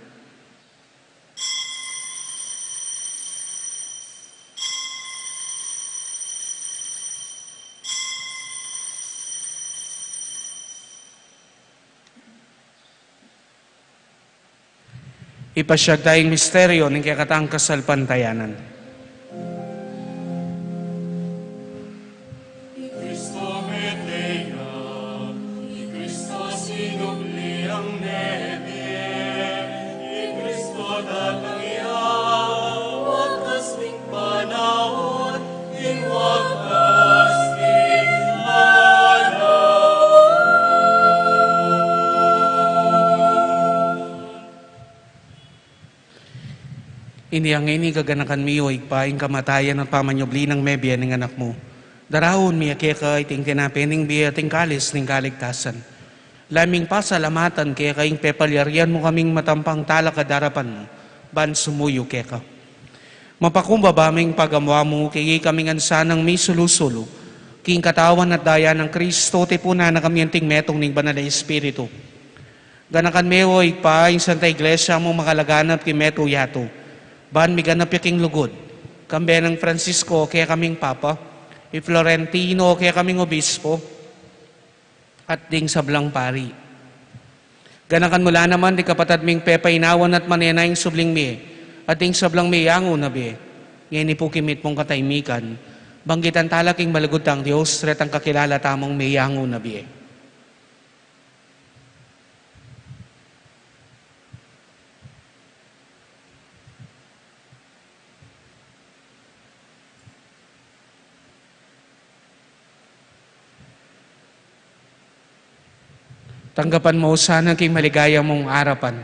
S5: Ipasyag tayong misteryo ng kakatang kasalpantayanan.
S6: I Cristo Medea, I Cristo sinubli ang nebe, I Cristo datang iyaw, wakas ning panahon, in wakas ning
S5: Iniyang ini gaganakan miyo igpaing kamatayan at pamanyobli ng mebya ng anak mo. Darahon miya kaya ka iting tinapening biya ting kalis ng kaligtasan. Laming pasalamatan kaya kaing pepalyarian mo kaming matampang talakadarapan mo. ban sumuyo keka. Mapakumbabaming pagamwa mo, kaya kaming ansanang may sulusulo, king katawan at daya ng Kristo, tipuna na kami anting metong ning banal na Espiritu. Ganakan mewo pa, yung Santa Iglesia mo makalaganap kay meto yato. Ban miganap yaking lugod. Kambe ng Francisco, kaya kaming Papa, i Florentino, kaya kaming Obispo, at ding sablang pari. Ganakan mula naman, di kapatad ming pepainawan at manenayang subling mi, at ding sablang miyango na bi. Ngayon po kimit mong kataymikan, banggitan talaking malagod ang Diyos, retang kakilala tamang miyango na bi. Tanggapan mo sana king maligaya mong arapan.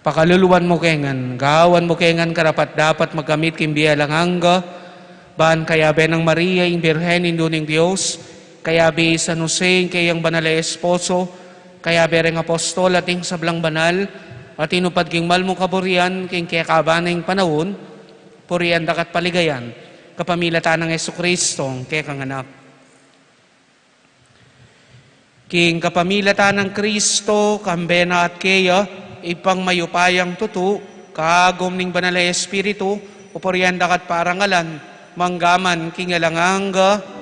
S5: Pakaluluwan mo kengan, gawan mo kengan karapat dapat magamit king bialanganga, baan kaya benang Maria, ing Birhen, induning Diyos, kaya be San Jose, kayang banal na esposo, kaya bereng apostol, ating sablang banal, at inupad king malmo kaburian, king kaya kabanang panahon, purian dakat paligayan, kapamilatan ng Jesucristo, kaya kang anak. King kapamilatan ng Kristo, kambena at kaya, ipang mayupayang tutu, kagom ning banal na Espiritu, uporian dakat parangalan, manggaman king alanganga.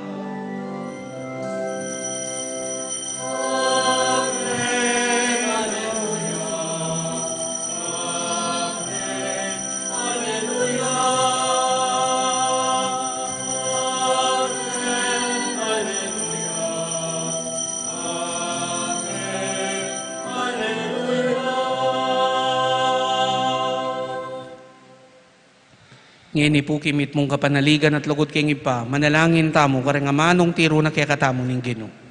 S5: Ngayon po kimit mong kapanaligan at lugod king ipa, manalangin tamo, karang amanong tiro na kaya katamo ning Ginoo.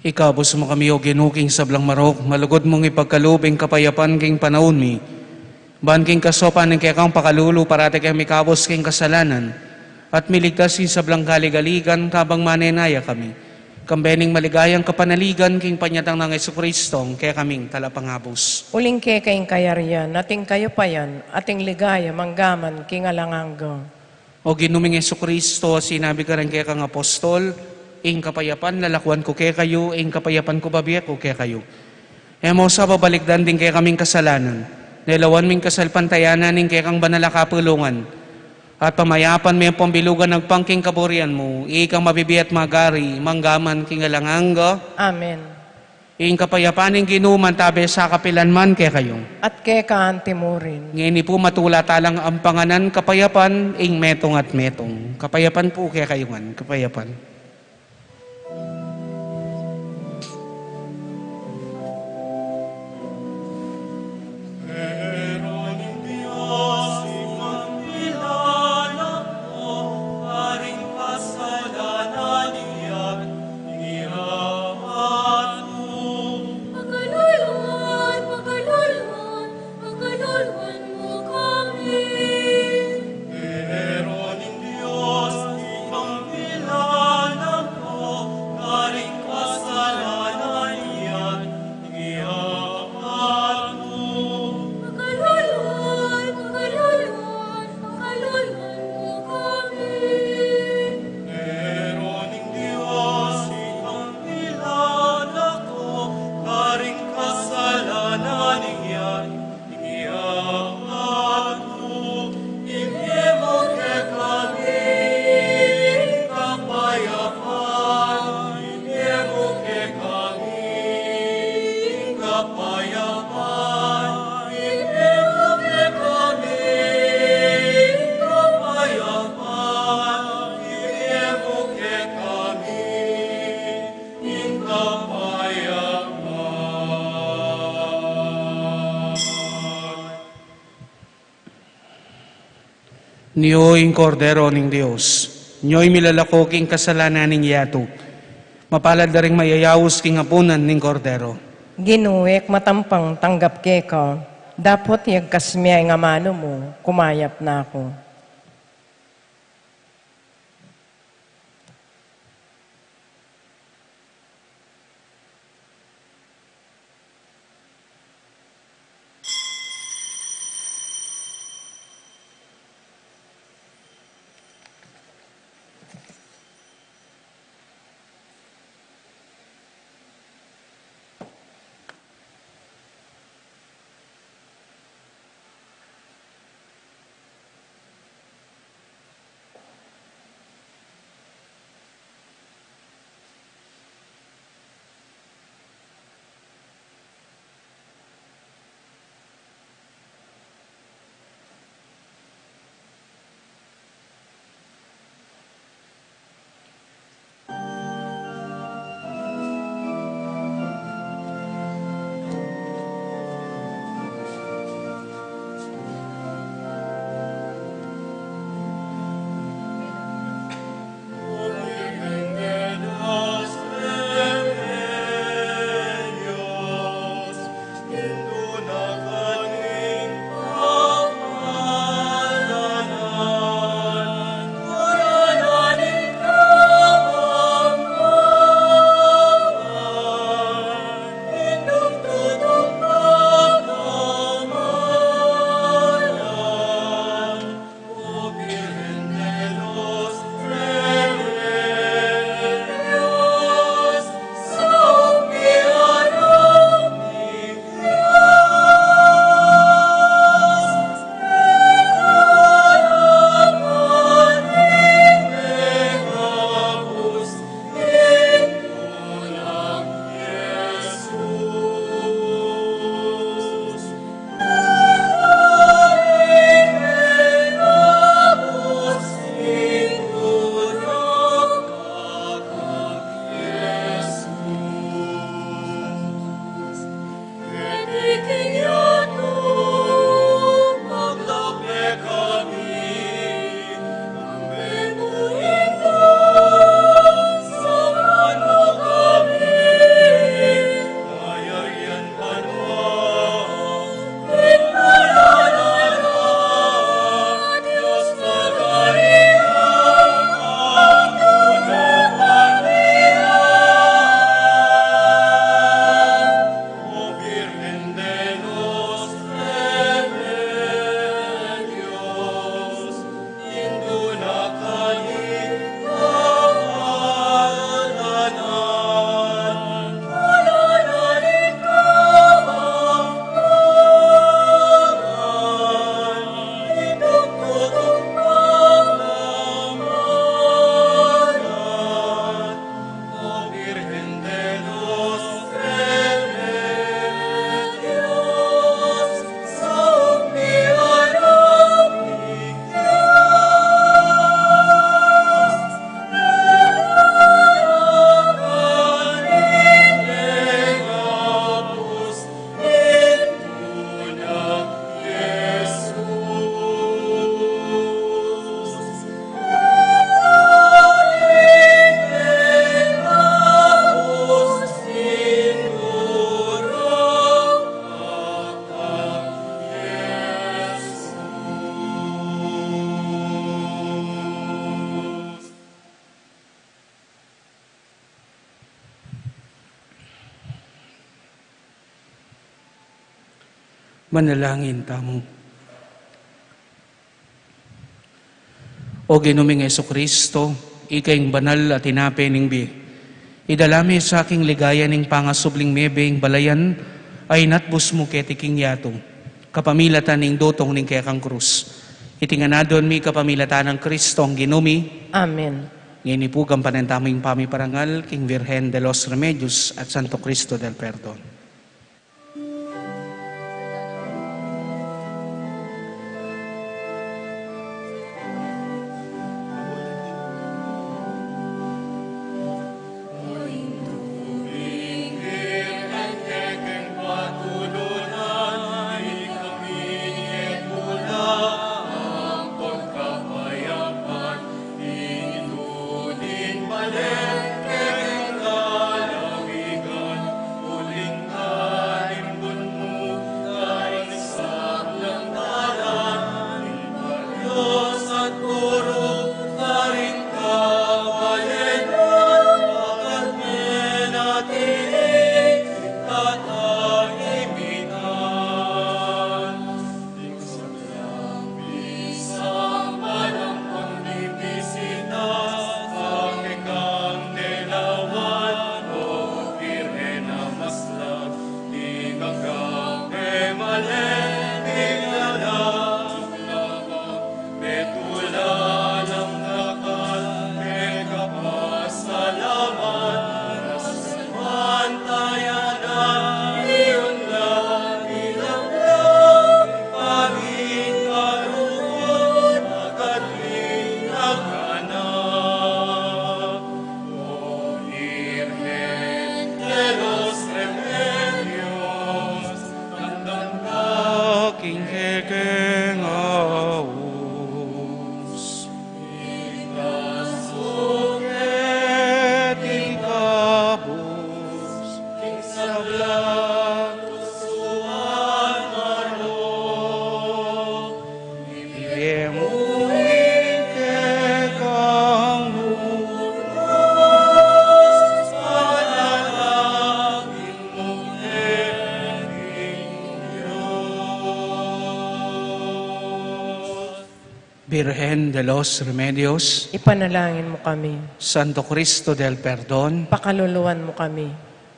S5: Ikaw, buso mo kami o ginuking sablang marok, malugod mong ipagkalubing kapayapan king panahon mi. Ban king kasopan ng kaya kang pakalulu, parate kang mikabos king kasalanan, at miligtas king sablang kaligaligan, kabang manenaya kami. Kambening maligayang kapanaligan, king panyatang ng Jesucristo, kaya kaming talapangabos.
S1: Uling kayong kayarian, ating kayo pa yan, ating ligaya, manggaman, king alanganga.
S5: O ginuming Jesucristo, sinabi ka rin kaya kang apostol, ing kapayapan, lalakwan ko kaya kayo, ing kapayapan ko babiyak ko kaya kayo. Emo sa babalikdan din kaya kaming kasalanan, nilawan ming kasalpantayanan ing kaya kang banala kapulungan, at pamayapan may pambilugan ng pangking kaburian mo, ikang mabibiyat magari, manggaman king alanganga.
S1: Amen.
S5: Ing kapayapan ing ginuman tabi sa kapilanman kaya kayo.
S1: At kaya kaan timurin.
S5: Ngayon po matulatalang ang panganan kapayapan, ing metong at metong. Kapayapan po kaya kayo nga, kapayapan.
S6: Meron ng Diyos, ikang kilala
S5: Niyo'y kordero ning Dios. Niyo'y milalako king kasalanan ning yato. Mapalad na rin mayayawos king apunan ning kordero.
S1: Ginuwek matampang tanggap keka, dapot yagkas miya nga mano mo, kumayap na ako.
S5: Manalangin tamo. O ginuming Kristo, ikaing banal at inapening bi. Idalami sa aking ligaya ning pangasubling mebeng balayan, ay natbus mo ketiking yatong. Kapamilatan ning dotong ning kekang krus. Itinganadon mi kapamilatan ng Kristo ang ginumi.
S1: Amen.
S5: Nginipugang panentaming pamiparangal, King Virgen de los Remedios at Santo Cristo del Perdon.
S6: at puro ka rin kabayenan, bakit menatinig katahimikan. Di sa isang walang pagbibisita, bakit kang dilawan o birhen na maslag, di kang malen, di alam naman, betula ng dakal, kapasalaman, nasamantayanan, iyon lang, ilang lang, paging karuon, agad-ling naghanap. O Virgen de los Remedios, tandang ka,
S5: Aking kekeng aus.
S6: ikasuket,
S5: Ikabos.
S6: king sablang, tusuan maro.
S5: Yemuin kekang
S6: Panalangin mo, Hearing Diyos.
S5: Virgen de los Remedios,
S1: Ipanalangin mo kami.
S5: Santo Cristo del Perdón,
S1: Pakaluluwan mo kami.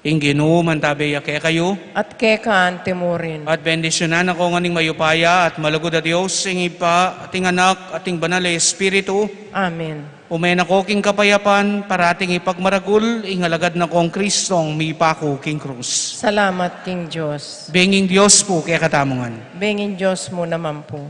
S5: Inginu mantabeya kaya kayo,
S1: At kekaan timurin.
S5: at bendisyonan ako nganing mayupaya at malagod at Diyos, ing ipa, ating anak, ating banal na Espiritu,
S1: Amen.
S5: umen ako king kapayapan, parating ipagmaragul, ingalagad na kong Kristong mipako king krus.
S1: Salamat, King Diyos.
S5: Benging Diyos po kaya katamungan.
S1: Bengin Diyos mo naman po.